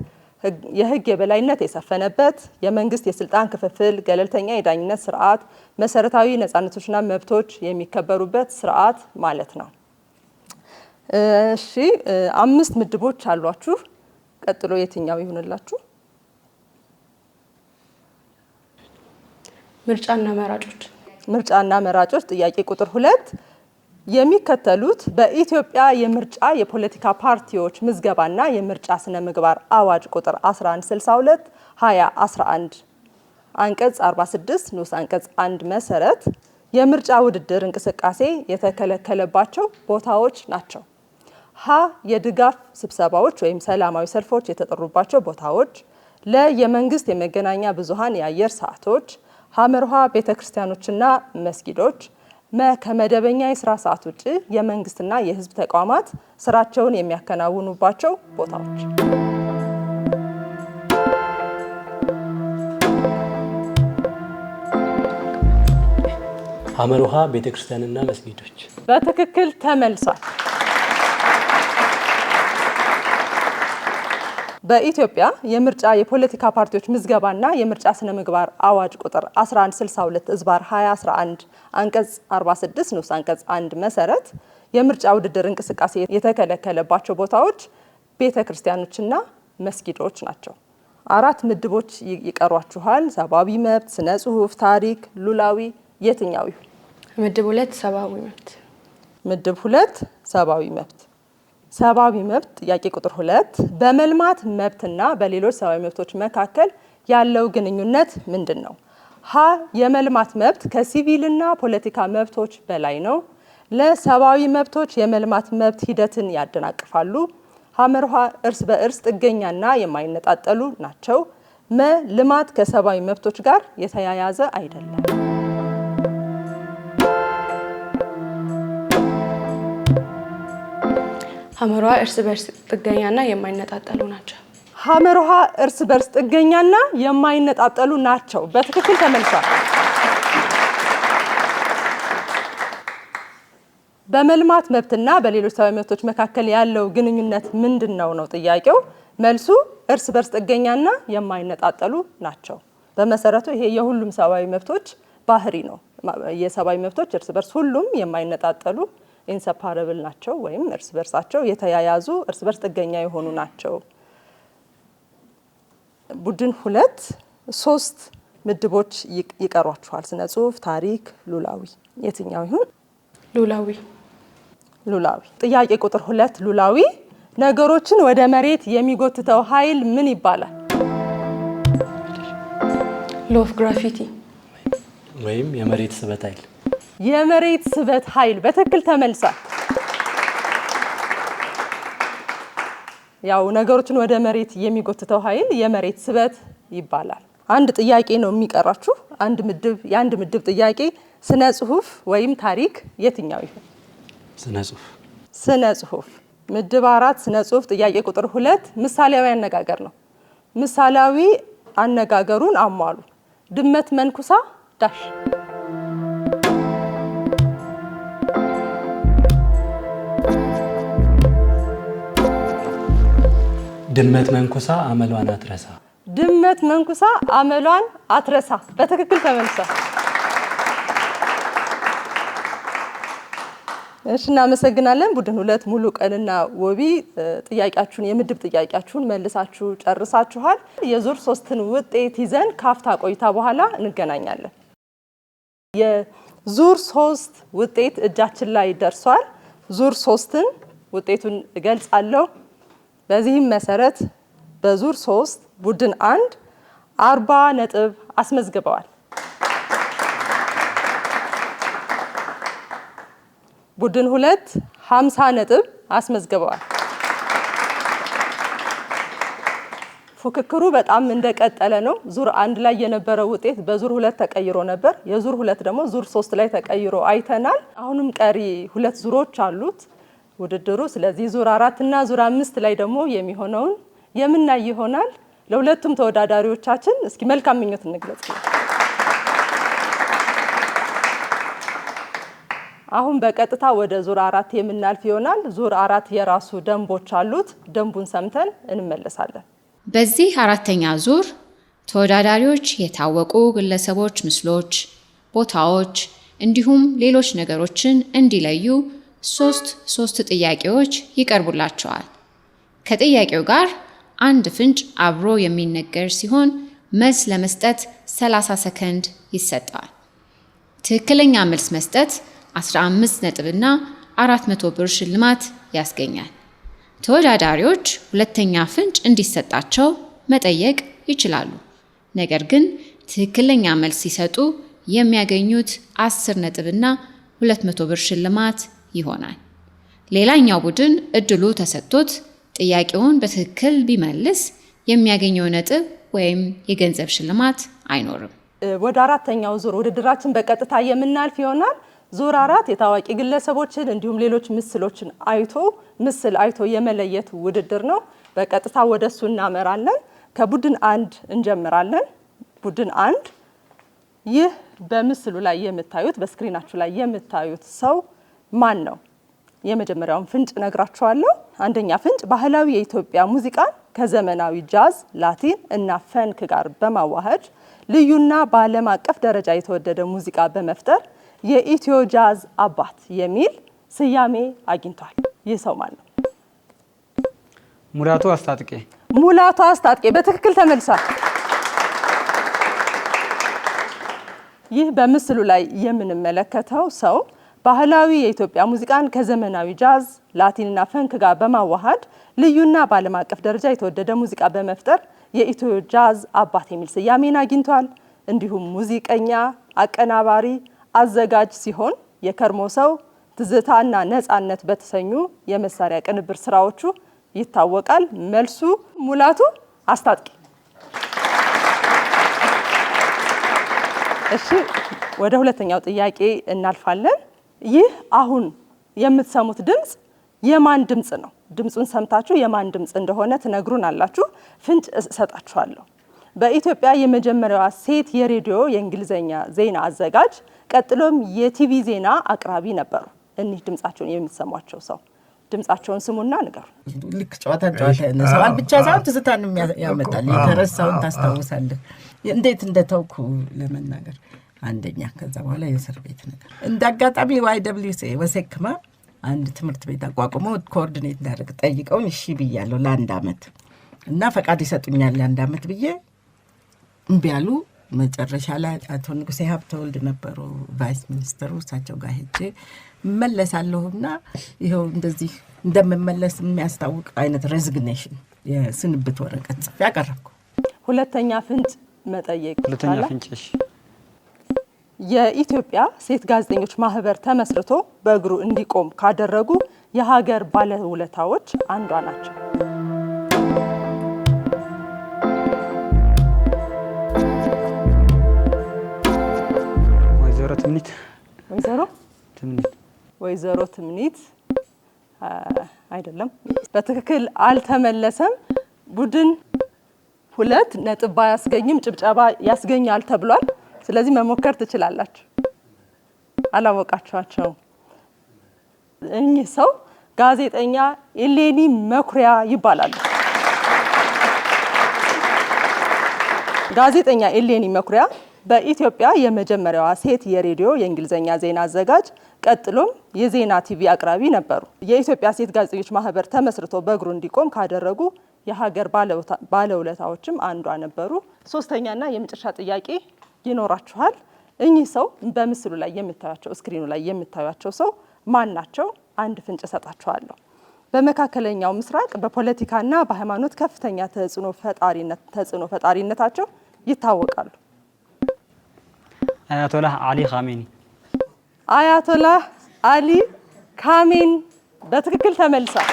የህግ የበላይነት የሰፈነበት የመንግስት የስልጣን ክፍፍል፣ ገለልተኛ የዳኝነት ስርዓት፣ መሰረታዊ ነጻነቶችና መብቶች የሚከበሩበት ስርዓት ማለት ነው። እሺ 5 ምድቦች አሏችሁ። ቀጥሎ የትኛው ይሁንላችሁ?
ምርጫና መራጮች።
ምርጫና መራጮች ጥያቄ ቁጥር 2 የሚከተሉት በኢትዮጵያ የምርጫ የፖለቲካ ፓርቲዎች ምዝገባና የምርጫ ስነ ምግባር አዋጅ ቁጥር 1162 2011 አንቀጽ 46 ንዑስ አንቀጽ 1 መሰረት የምርጫ ውድድር እንቅስቃሴ የተከለከለባቸው ቦታዎች ናቸው። ሀ የድጋፍ ስብሰባዎች ወይም ሰላማዊ ሰልፎች የተጠሩባቸው ቦታዎች፣ ለ የመንግስት የመገናኛ ብዙሃን የአየር ሰዓቶች፣ ሐመርኋ ቤተክርስቲያኖችና መስጊዶች፣ መ ከመደበኛ የስራ ሰዓት ውጭ የመንግስትና የህዝብ ተቋማት ስራቸውን የሚያከናውኑባቸው ቦታዎች።
ሐመርኋ ቤተክርስቲያንና መስጊዶች።
በትክክል ተመልሷል። በኢትዮጵያ የምርጫ የፖለቲካ ፓርቲዎች ምዝገባና የምርጫ ስነ ምግባር አዋጅ ቁጥር 1162 ዝባር 2011 አንቀጽ 46 ንዑስ አንቀጽ 1 መሰረት የምርጫ ውድድር እንቅስቃሴ የተከለከለባቸው ቦታዎች ቤተክርስቲያኖችና መስጊዶች ናቸው። 4 ምድቦች ይቀሯችኋል። ሰብአዊ መብት፣ ስነ ጽሁፍ፣ ታሪክ፣ ሉላዊ። የትኛው ይሁን?
ምድብ 2 ሰብአዊ መብት።
ምድብ 2 ሰብአዊ መብት። ሰብአዊ መብት ጥያቄ ቁጥር 2 በመልማት መብትና በሌሎች ሰብአዊ መብቶች መካከል ያለው ግንኙነት ምንድን ነው? ሀ የመልማት መብት ከሲቪልና ፖለቲካ መብቶች በላይ ነው። ለሰብአዊ መብቶች የመልማት መብት ሂደትን ያደናቅፋሉ። ሐመርሃ እርስ በእርስ ጥገኛና የማይነጣጠሉ ናቸው። መ ልማት ከሰብአዊ መብቶች ጋር የተያያዘ አይደለም።
ሐመርሃ እርስ በእርስ ጥገኛና የማይነጣጠሉ ናቸው።
ሐመርሃ እርስ በእርስ ጥገኛና የማይነጣጠሉ ናቸው። በትክክል ተመልሷል። በመልማት መብትና በሌሎች ሰብአዊ መብቶች መካከል ያለው ግንኙነት ምንድነው ነው ጥያቄው። መልሱ እርስ በርስ ጥገኛና የማይነጣጠሉ ናቸው። በመሰረቱ ይሄ የሁሉም ሰብአዊ መብቶች ባህሪ ነው። የሰብአዊ መብቶች እርስ በርስ ሁሉም የማይነጣጠሉ ኢንሰፓረብል ናቸው፣ ወይም እርስ በርሳቸው የተያያዙ እርስ በርስ ጥገኛ የሆኑ ናቸው። ቡድን 2 3 ምድቦች ይቀሯቸዋል። ስነ ጽሁፍ፣ ታሪክ፣ ሉላዊ። የትኛው ይሁን?
ሉላዊ።
ሉላዊ። ጥያቄ ቁጥር 2 ሉላዊ ነገሮችን ወደ መሬት የሚጎትተው ኃይል ምን ይባላል?
ሎ ኦፍ ግራቪቲ
ወይም የመሬት ስበት ኃይል።
የመሬት ስበት ኃይል በትክክል ተመልሷል። ያው ነገሮችን ወደ መሬት የሚጎትተው ኃይል የመሬት ስበት ይባላል። አንድ ጥያቄ ነው የሚቀራችሁ። የአንድ ምድብ ጥያቄ ስነ ጽሁፍ ወይም ታሪክ የትኛው ይሁን?
ስነ ጽሁፍ።
ስነ ጽሁፍ። ምድብ 4 ስነ ጽሁፍ ጥያቄ ቁጥር 2 ምሳሌያዊ አነጋገር ነው። ምሳሌያዊ አነጋገሩን አሟሉ። ድመት መንኩሳ ዳሽ።
ድመት መንኩሳ አመሏን አትረሳ።
ድመት መንኩሳ አመሏን አትረሳ። በትክክል ተመልሷል። እሺ እናመሰግናለን። ቡድን 2 ሙሉ ቀንና ወቢ ጥያቄያችሁን የምድብ ጥያቄያችሁን መልሳችሁ ጨርሳችኋል። የዙር 3ን ውጤት ይዘን ካፍታ ቆይታ በኋላ እንገናኛለን። የዙር 3 ውጤት እጃችን ላይ ደርሷል። ዙር 3ን ውጤቱን እገልጻለሁ። በዚህም መሰረት በዙር 3 ቡድን 1 40 ነጥብ አስመዝግበዋል። ቡድን 2 50 ነጥብ አስመዝግበዋል። ፉክክሩ በጣም እንደቀጠለ ነው። ዙር 1 ላይ የነበረው ውጤት በዙር 2 ተቀይሮ ነበር። የዙር 2 ደግሞ ዙር 3 ላይ ተቀይሮ አይተናል። አሁንም ቀሪ 2 ዙሮች አሉት ውድድሩ። ስለዚህ ዙር 4 እና ዙር 5 ላይ ደግሞ የሚሆነውን የምናይ ይሆናል። ለሁለቱም ተወዳዳሪዎቻችን እስኪ መልካም ምኞት እንግለጽ። አሁን በቀጥታ ወደ ዙር 4 የምናልፍ ይሆናል። ዙር 4 የራሱ ደንቦች አሉት። ደንቡን ሰምተን እንመለሳለን።
በዚህ አራተኛ ዙር ተወዳዳሪዎች የታወቁ ግለሰቦች ምስሎች፣ ቦታዎች እንዲሁም ሌሎች ነገሮችን እንዲለዩ ሶስት ጥያቄዎች ይቀርቡላቸዋል። ከጥያቄው ጋር አንድ ፍንጭ አብሮ የሚነገር ሲሆን መልስ ለመስጠት 30 ሰከንድ ይሰጣል። ትክክለኛ መልስ መስጠት 15 ነጥብና 400 ብር ሽልማት ያስገኛል። ተወዳዳሪዎች ሁለተኛ ፍንጭ እንዲሰጣቸው መጠየቅ ይችላሉ። ነገር ግን ትክክለኛ መልስ ሲሰጡ የሚያገኙት 10 ነጥብና 200 ብር ሽልማት ይሆናል። ሌላኛው ቡድን እድሉ ተሰጥቶት ጥያቄውን በትክክል ቢመልስ የሚያገኘው ነጥብ ወይም የገንዘብ ሽልማት አይኖርም።
ወደ አራተኛው ዙር ውድድራችን በቀጥታ የምናልፍ ይሆናል። ዙር 4 የታዋቂ ግለሰቦችን እንዲሁም ሌሎች ምስል አይቶ የመለየት ውድድር ነው። በቀጥታ ወደሱ እናመራለን። ከቡድን 1 እንጀምራለን። ቡድን 1 ይህ በምስሉ ላይ የምታዩት በስክሪናችሁ ላይ የምታዩት ሰው ማን ነው? የመጀመሪያውን ፍንጭ ነግራችኋለሁ። አንደኛ ፍንጭ ባህላዊ የኢትዮጵያ ሙዚቃን ከዘመናዊ ጃዝ፣ ላቲን እና ፈንክ ጋር በማዋሃድ ልዩና በዓለም አቀፍ ደረጃ የተወደደ ሙዚቃ በመፍጠር የኢትዮ ጃዝ አባት የሚል ስያሜ አግኝቷል። ይህ ሰው ማን ነው?
ሙላቱ አስታጥቄ።
ሙላቱ አስታጥቄ በትክክል ተመልሷል። ይህ በምስሉ ላይ የምንመለከተው ሰው ባህላዊ የኢትዮጵያ ሙዚቃን ከዘመናዊ ጃዝ፣ ላቲንና ፈንክ ጋር በማዋሃድ ልዩና በዓለም አቀፍ ደረጃ የተወደደ ሙዚቃ በመፍጠር የኢትዮ ጃዝ አባት የሚል ስያሜን አግኝቷል። እንዲሁም ሙዚቀኛ፣ አቀናባሪ፣ አዘጋጅ ሲሆን የከርሞ ሰው፣ ትዝታና ነፃነት በተሰኙ የመሳሪያ ቅንብር ስራዎቹ ይታወቃል። መልሱ ሙላቱ አስታጥቂ። እሺ ወደ ሁለተኛው ጥያቄ እናልፋለን። ይህ አሁን የምትሰሙት ድምጽ የማን ድምጽ ነው? ድምጹን ሰምታችሁ የማን ድምጽ እንደሆነ ትነግሩን አላችሁ። ፍንጭ እሰጣችኋለሁ። በኢትዮጵያ የመጀመሪያዋ ሴት የሬዲዮ የእንግሊዝኛ ዜና አዘጋጅ፣ ቀጥሎም የቲቪ ዜና አቅራቢ ነበሩ። እኒህ ድምጻቸውን የምትሰሟቸው ሰው ድምጻቸውን ስሙና ንገሩ።
ልክ ጨዋታ ያነሳዋል ብቻ ሳይሆን ትዝታን ያመጣል። የተረሳውን ታስታውሳለህ። እንዴት እንደተውኩ ለመናገር አንደኛ፣ ከዛ በኋላ የእስር ቤት ነገር እንዳጋጣሚ YWCA ወሰክማ አንድ ትምህርት ቤት አቋቁሞ ኮኦርዲኔት እንዳደርግ ጠይቀውን እሺ ብያለሁ ለ1 አመት እና ፈቃድ ይሰጡኛል ለ1 አመት ብዬ እምቢ አሉ። መጨረሻ ላይ አቶ ንጉሴ ሀብተወልድ ነበሩ ቫይስ ሚኒስትሩ፣ እሳቸው ጋር ሄጄ መለሳለሁና ይኸው እንደዚህ እንደምመለስ የሚያስታውቅ አይነት ሬዚግኔሽን የስንብት ወረቀት ጽፌ ያቀረብኩ።
ሁለተኛ ፍንጭ መጠየቅ
ሁለተኛ
ይቻላል?
ፍንጭ እሺ።
የኢትዮጵያ ሴት ጋዜጠኞች ማህበር ተመስርቶ በእግሩ እንዲቆም ካደረጉ የሀገር ባለውለታዎች አንዷ ናቸው።
ወይዘሮ ትምኒት
ወይዘሮ ትምኒት አይደለም፣ በትክክል አልተመለሰም። ቡድን 2 ነጥብ ባያስገኝም ጭብጨባ ያስገኛል ተብሏል። ስለዚህ መሞከር ትችላላችሁ። አላወቃችኋቸው። እኚህ ሰው ጋዜጠኛ ኢሌኒ መኩሪያ ይባላሉ። ጋዜጠኛ ኢሌኒ መኩሪያ በኢትዮጵያ የመጀመሪያዋ ሴት የሬዲዮ የእንግሊዝኛ ዜና አዘጋጅ፣ ቀጥሎም የዜና ቲቪ አቅራቢ ነበሩ። የኢትዮጵያ ሴት ጋዜጠኞች ማህበር ተመስርቶ በእግሩ እንዲቆም ካደረጉ የሀገር ባለውለታዎችም አንዷ ነበሩ። ሶስተኛና የመጨረሻ ጥያቄ ይኖራችኋል። እኚህ ሰው በምስሉ ላይ የምታዩቸው ስክሪኑ ላይ የምታዩቸው ሰው ማን ናቸው? አንድ ፍንጭ እሰጣችኋለሁ። በመካከለኛው ምስራቅ በፖለቲካና በሃይማኖት ከፍተኛ ተጽዕኖ ፈጣሪነታቸው ይታወቃሉ።
አያቶላህ አሊ ካሜኒ።
አያቶላህ አሊ ካሜኒ በትክክል ተመልሷል።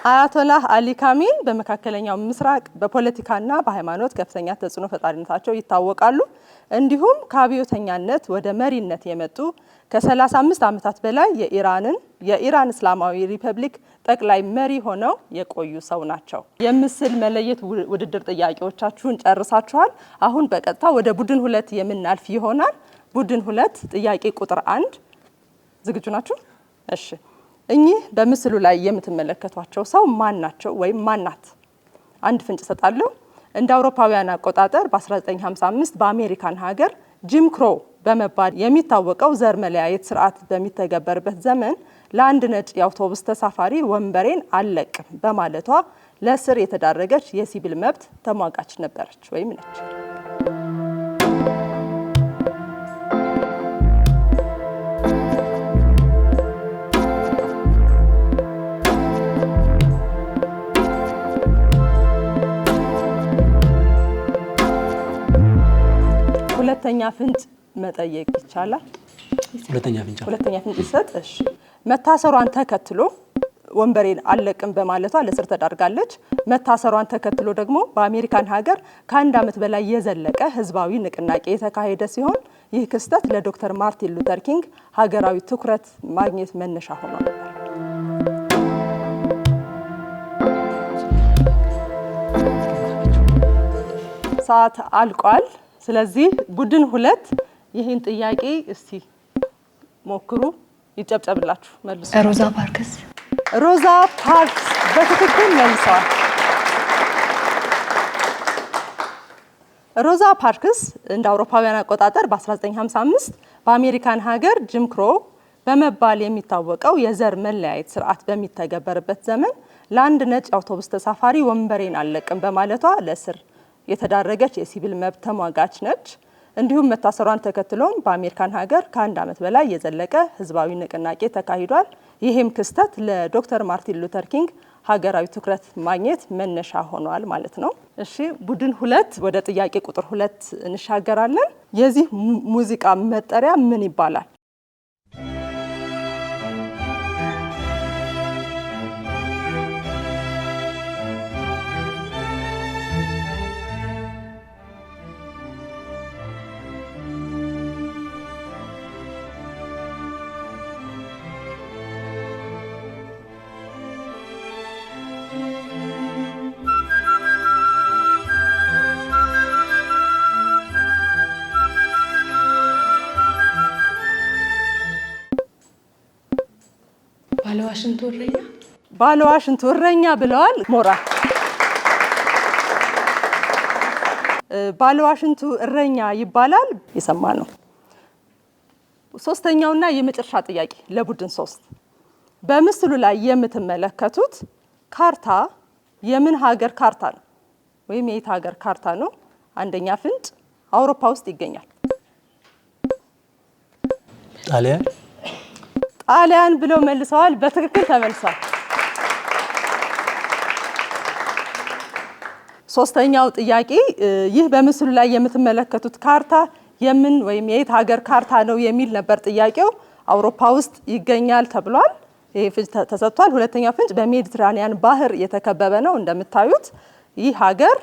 አያቶላህ አሊ ካሜኒ በመካከለኛው ምስራቅ በፖለቲካና በሃይማኖት ከፍተኛ ተጽዕኖ ፈጣሪነታቸው ይታወቃሉ። እንዲሁም ከአብዮተኛነት ወደ መሪነት የመጡ ከ35 ዓመታት በላይ የኢራን እስላማዊ ሪፐብሊክ ጠቅላይ መሪ ሆነው የቆዩ ሰው ናቸው። የምስል መለየት ውድድር ጥያቄዎቻችሁን ጨርሳችኋል። አሁን በቀጥታ ወደ ቡድን 2 የምናልፍ ይሆናል። ቡድን 2 ጥያቄ ቁጥር 1 ዝግጁ ናችሁ? እሺ። እኚህ በምስሉ ላይ የምትመለከቷቸው ሰው ማን ናቸው ወይም ማን ናት? አንድ ፍንጭ ሰጣለሁ። እንደ አውሮፓውያን አቆጣጠር በ1955 በአሜሪካን ሀገር ጂም ክሮ በመባል የሚታወቀው ዘር መለያየት ስርዓት በሚተገበርበት ዘመን ለአንድ ነጭ የአውቶቡስ ተሳፋሪ ወንበሬን አልለቅም በማለቷ ለእስር የተዳረገች የሲቪል መብት ተሟጋች ነበረች ወይም ነች። ሁለተኛ ፍንጭ መጠየቅ ይቻላል? ሁለተኛ ፍንጭ ይሰጥ። እሺ። መታሰሯን ተከትሎ ወንበሬን አልለቅም በማለቷ ለእስር ተዳርጋለች። መታሰሯን ተከትሎ ደግሞ በአሜሪካን ሀገር ከ1 ዓመት በላይ የዘለቀ ህዝባዊ ንቅናቄ የተካሄደ ሲሆን ይህ ክስተት ለዶክተር ማርቲን ሉተር ኪንግ ሀገራዊ ትኩረት ማግኘት መነሻ ሆኖ ነበር። ሰዓት አልቋል። ስለዚህ ቡድን 2 ይህን ጥያቄ እስቲ ሞክሩ። ይጨብጨብላችሁ መልሱ።
ሮዛ ፓርክስ።
ሮዛ ፓርክስ በትክክል መልሰዋል። ሮዛ ፓርክስ እንደ አውሮፓውያን አቆጣጠር በ1955 በአሜሪካን ሀገር ጂም ክሮ በመባል የሚታወቀው የዘር መለያየት ስርዓት በሚተገበርበት ዘመን ለአንድ ነጭ አውቶቡስ ተሳፋሪ ወንበሬን አልለቅም በማለቷ ለእስር የተዳረገች የሲቪል መብት ተሟጋች ነች። እንዲሁም መታሰሯን ተከትሎም በአሜሪካን ሀገር ከ1 ዓመት በላይ የዘለቀ ህዝባዊ ንቅናቄ ተካሂዷል። ይህም ክስተት ለዶክተር ማርቲን ሉተር ኪንግ ሀገራዊ ትኩረት ማግኘት መነሻ ሆኗል ማለት ነው። እሺ ቡድን 2 ወደ ጥያቄ ቁጥር 2 እንሻገራለን። የዚህ ሙዚቃ መጠሪያ ምን ይባላል?
ባለዋሽንቱ እረኛ
ባለዋሽንቱ እረኛ ብለዋል። ሞራል ባለዋሽንቱ እረኛ ይባላል። የሰማ ነው። ሶስተኛውና የመጨረሻ ጥያቄ ለቡድን 3 በምስሉ ላይ የምትመለከቱት ካርታ የምን ሀገር ካርታ ነው ወይም የት ሀገር ካርታ ነው? አንደኛ ፍንጭ አውሮፓ ውስጥ ይገኛል። ጣሊያን ብለው መልሰዋል። በትክክል ተመልሰዋል። ሶስተኛው ጥያቄ ይህ በምስሉ ላይ የምትመለከቱት ካርታ የምን ወይም የት ሀገር ካርታ ነው የሚል ነበር ጥያቄው። አውሮፓ ውስጥ ይገኛል ተብሏል። ይሄ ፍንጭ ተሰጥቷል። ሁለተኛው ፍንጭ በሜዲትራኒያን ባህር የተከበበ ነው። እንደምታዩት ይህ ሀገር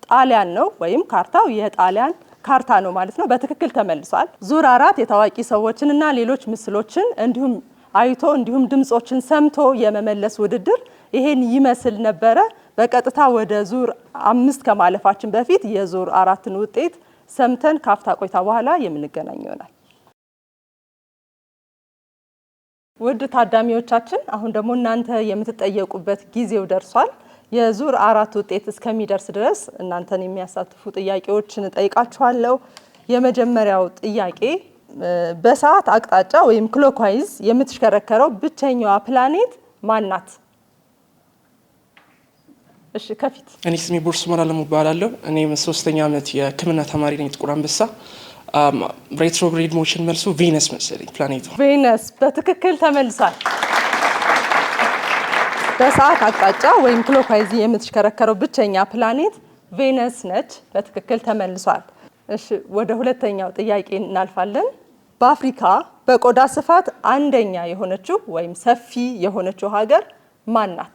ጣሊያን ነው ወይም ካርታው የጣሊያን ካርታ ነው ማለት ነው። በትክክል ተመልሷል። ዙር 4 የታዋቂ ሰዎችንና ሌሎች ምስሎችን እንዲሁም አይቶ እንዲሁም ድምጾችን ሰምቶ የመመለስ ውድድር ይሄን ይመስል ነበረ። በቀጥታ ወደ ዙር 5 ከማለፋችን በፊት የዙር 4ን ውጤት ሰምተን ካፍታ ቆይታ በኋላ የምንገናኝ ይሆናል። ውድ ታዳሚዎቻችን አሁን ደግሞ እናንተ የምትጠየቁበት ጊዜው ደርሷል። የዙር 4 ውጤት እስከሚደርስ ድረስ እናንተን የሚያሳትፉ ጥያቄዎችን ጠይቃችኋለሁ። የመጀመሪያው ጥያቄ በሰዓት አቅጣጫ ወይም ክሎክዋይዝ የምትሽከረከረው ብቸኛዋ ፕላኔት ማናት? እሺ ከፊት
እኔ ስሜ ቦርሱማን አለሙ እባላለሁ። እኔ 3ኛ ዓመት የሕክምና ተማሪ ነኝ። ጥቁር አንበሳ ሬትሮግሬድ ሞሽን መልሱ ቬነስ መሰለኝ ፕላኔቱ።
ቬነስ በትክክል ተመልሷል። በሰዓት አቅጣጫ ወይም ክሎክዋይዝ የምትሽከረከረው ብቸኛ ፕላኔት ቬነስ ነች። በትክክል ተመልሷል። እሺ ወደ ሁለተኛው ጥያቄ እናልፋለን። በአፍሪካ በቆዳ ስፋት አንደኛ የሆነችው ወይም ሰፊ የሆነችው ሀገር ማን ናት?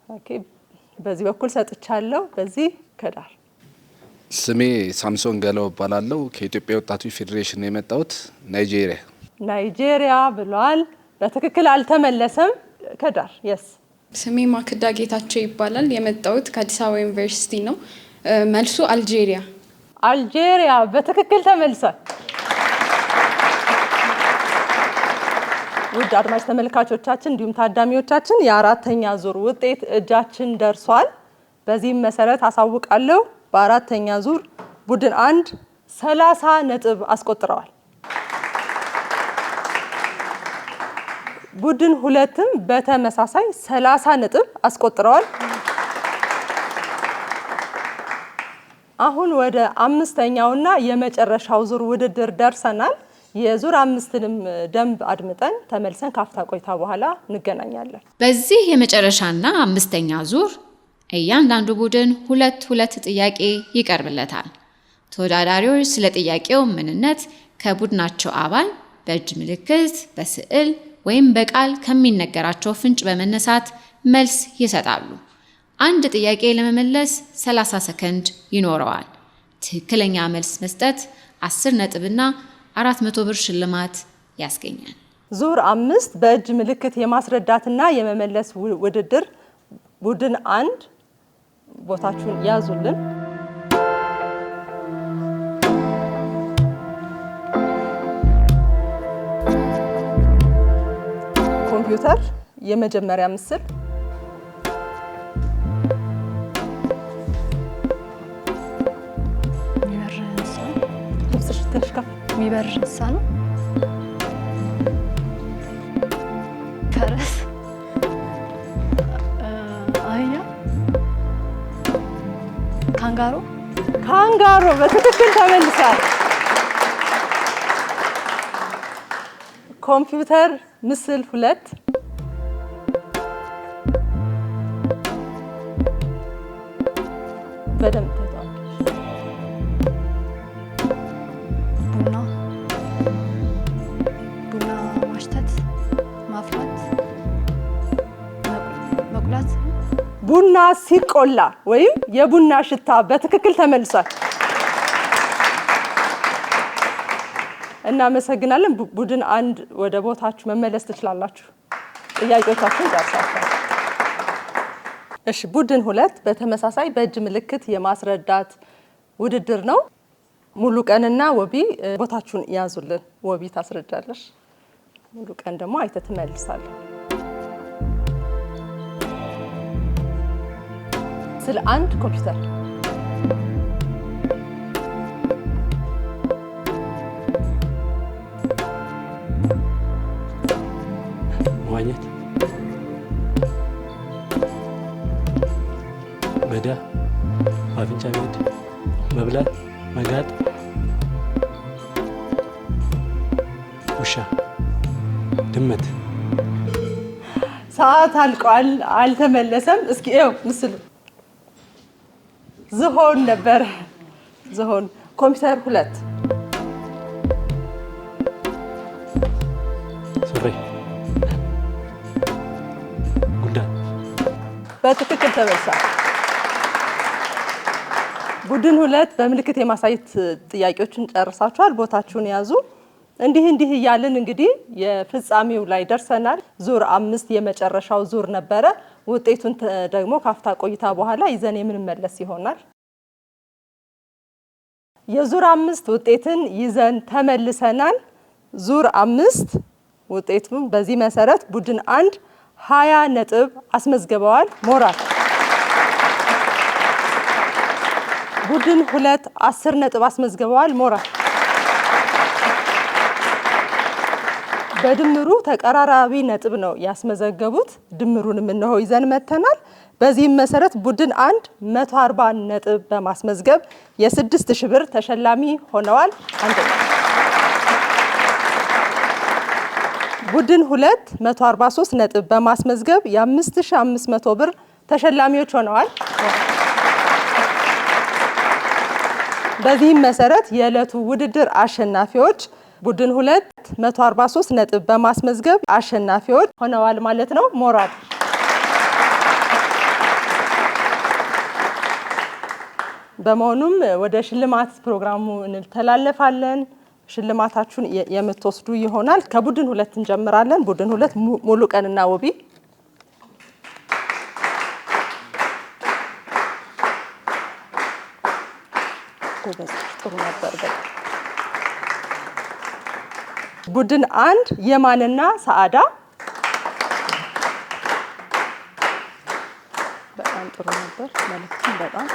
ኦኬ በዚህ በኩል ሰጥቻለሁ። በዚህ ከዳር
ስሜ ሳምሶን ገለው እባላለሁ። ከኢትዮጵያ ወጣቶች ፌዴሬሽን ነው የመጣሁት።
ናይጄሪያ ብሏል። በትክክል አልተመለሰም። ከዳር የስ
ስሜ ማክዳ ጌታቸው ይባላል። የመጣሁት ከአዲስ አበባ ዩኒቨርሲቲ ነው። መልሱ አልጄሪያ
በትክክል ተመልሷል። ውድ አድማጭ ተመልካቾቻችን እንዲሁም ታዳሚዎቻችን የአራተኛ ዙር ውጤት እጃችን ደርሷል። በዚህም መሰረት አሳውቃለሁ። በአራተኛ ዙር ቡድን 1 30 ነጥብ አስቆጥረዋል። ቡድን 2ም በተመሳሳይ 30 ነጥብ አስቆጥረዋል። አሁን ወደ 5ኛውና የመጨረሻው ዙር ውድድር ደርሰናል። የዙር 5ንም ደንብ አድምጠን ተመልሰን ካፍታ ቆይታ በኋላ እንገናኛለን።
በዚህ የመጨረሻና 5ኛ ዙር እያንዳንዱ ቡድን 2 ጥያቄ ይቀርብለታል። ተወዳዳሪዎች ስለ ጥያቄው ምንነት ከቡድናቸው አባል በእጅ ምልክት፣ በስዕል ወይም በቃል ከሚነገራቸው ፍንጭ በመነሳት መልስ ይሰጣሉ። አንድ ጥያቄ ለመመለስ 30 ሰከንድ ይኖረዋል። ትክክለኛ መልስ መስጠት 10 ነጥብና 400 ብር ሽልማት ያስገኛል።
ዙር 5 በእጅ ምልክት የማስረዳትና የመመለስ ውድድር ቡድን 1 ቦታችሁን ያዙልን። ኮምፒውተር የመጀመሪያ ምስል
የሚበር እንስሳ ነው። ፈረስ፣ አህያ፣ ካንጋሮ በትክክል ተመልሷል።
ኮምፒውተር ምስል 2 በደንብ ተጣጣ
ቡና ማሽተት፣ ማፍላት፣ መቁላት።
ቡና ሲቆላ ወይም የቡና ሽታ በትክክል ተመልሷል። እናመሰግናለን። ቡድን 1 ወደ ቦታችሁ መመለስ ትችላላችሁ። ጥያቄዎቻችሁን ጨርሳችኋል። እሺ፣ ቡድን 2 በተመሳሳይ በእጅ ምልክት የማስረዳት ውድድር ነው። ሙሉ ቀንና ወቢ ቦታችሁን ያዙልን። ወቢ ታስረዳለሽ፣ ሙሉ ቀን ደግሞ አይተ ትመልሳለህ። ስለ አንድ ኮምፒውተር
መዋኘት፣ መዳ፣ አፍንጫ መሄድ፣ መብላት፣ መጋጥ፣ ውሻ፣ ድመት።
ሰዓት አልቋል፣ አልተመለሰም። እስኪ ይኸው ምስሉ ዝሆን ነበረ። ዝሆን። ኮምፒውተር 2
ሱሪ፣ ጉንዳን።
በትክክል ተመልሷል። ቡድን 2 በምልክት የማሳየት ጥያቄዎችን ጨርሳችኋል። ቦታችሁን ያዙ። እንዲህ እያልን እንግዲህ የፍጻሜው ላይ ደርሰናል። ዙር 5 የመጨረሻው ዙር ነበረ። ውጤቱን ደግሞ ካፍታ ቆይታ በኋላ ይዘን የምንመለስ ይሆናል። የዙር 5 ውጤትን ይዘን ተመልሰናል። ዙር 5 ውጤቱን በዚህ መሰረት ቡድን 1 20 ነጥብ አስመዝግበዋል። ሞራል። ቡድን 2 10 ነጥብ አስመዝግበዋል። ሞራል። በድምሩ ተቀራራቢ ነጥብ ነው ያስመዘገቡት። ድምሩንም እነሆ ይዘን መተናል። በዚህም መሰረት ቡድን 1 140 ነጥብ በማስመዝገብ የ6000 ብር ተሸላሚ ሆነዋል። አንደኛ። ቡድን 2 143 ነጥብ በማስመዝገብ የ5500 ብር ተሸላሚዎች ሆነዋል። በዚህም መሰረት የዕለቱ ውድድር አሸናፊዎች ቡድን 2 143 ነጥብ በማስመዝገብ አሸናፊዎች ሆነዋል ማለት ነው። ሞራል። በመሆኑም ወደ ሽልማት ፕሮግራሙ እንተላለፋለን። ሽልማታችሁን የምትወስዱ ይሆናል። ከቡድን 2 እንጀምራለን። ቡድን 2 ሙሉ ቀንና ውቢ። ጥሩ ነበር። ቡድን 1 የማንና ሰዓዳ። በጣም ጥሩ ነበር። መልካም። በጣም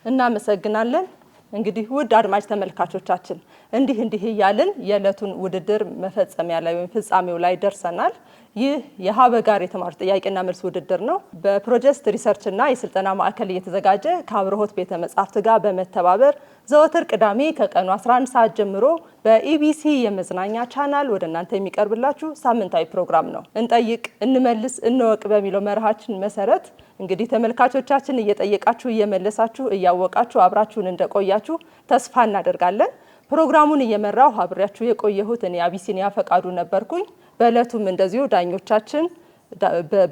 እናመሰግናለን። እንግዲህ ውድ አድማጭ ተመልካቾቻችን እንዲህ እያልን የዕለቱን ውድድር መፈጸሚያ ላይ ወይም ፍጻሜው ላይ ደርሰናል። ይህ የሀበጋር የተማሪዎች ጥያቄና መልስ ውድድር ነው። በፕሮጀክት ሪሰርችና የስልጠና ማዕከል እየተዘጋጀ ከአብርሆት ቤተ መጻሕፍት ጋር በመተባበር ዘወትር ቅዳሜ ከቀኑ 11 ሰዓት ጀምሮ በኢቢሲ የመዝናኛ ቻናል ወደ እናንተ የሚቀርብላችሁ ሳምንታዊ ፕሮግራም ነው። እንጠይቅ፣ እንመልስ፣ እንወቅ በሚለው መርሃችን መሰረት እንግዲህ ተመልካቾቻችን እየጠየቃችሁ እየመለሳችሁ እያወቃችሁ አብራችሁን እንደቆያችሁ ተስፋ እናደርጋለን። ፕሮግራሙን እየመራው አብሬያችሁ የቆየሁት እኔ አቢሲኒያ ፈቃዱ ነበርኩኝ። በእለቱም እንደዚሁ ዳኞቻችን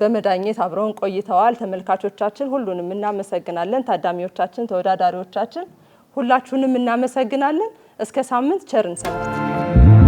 በመዳኘት አብረውን ቆይተዋል። ተመልካቾቻችን ሁሉንም እናመሰግናለን። ታዳሚዎቻችን፣ ተወዳዳሪዎቻችን ሁላችሁንም እናመሰግናለን። እስከ ሳምንት ቸርን ሰንብቱ።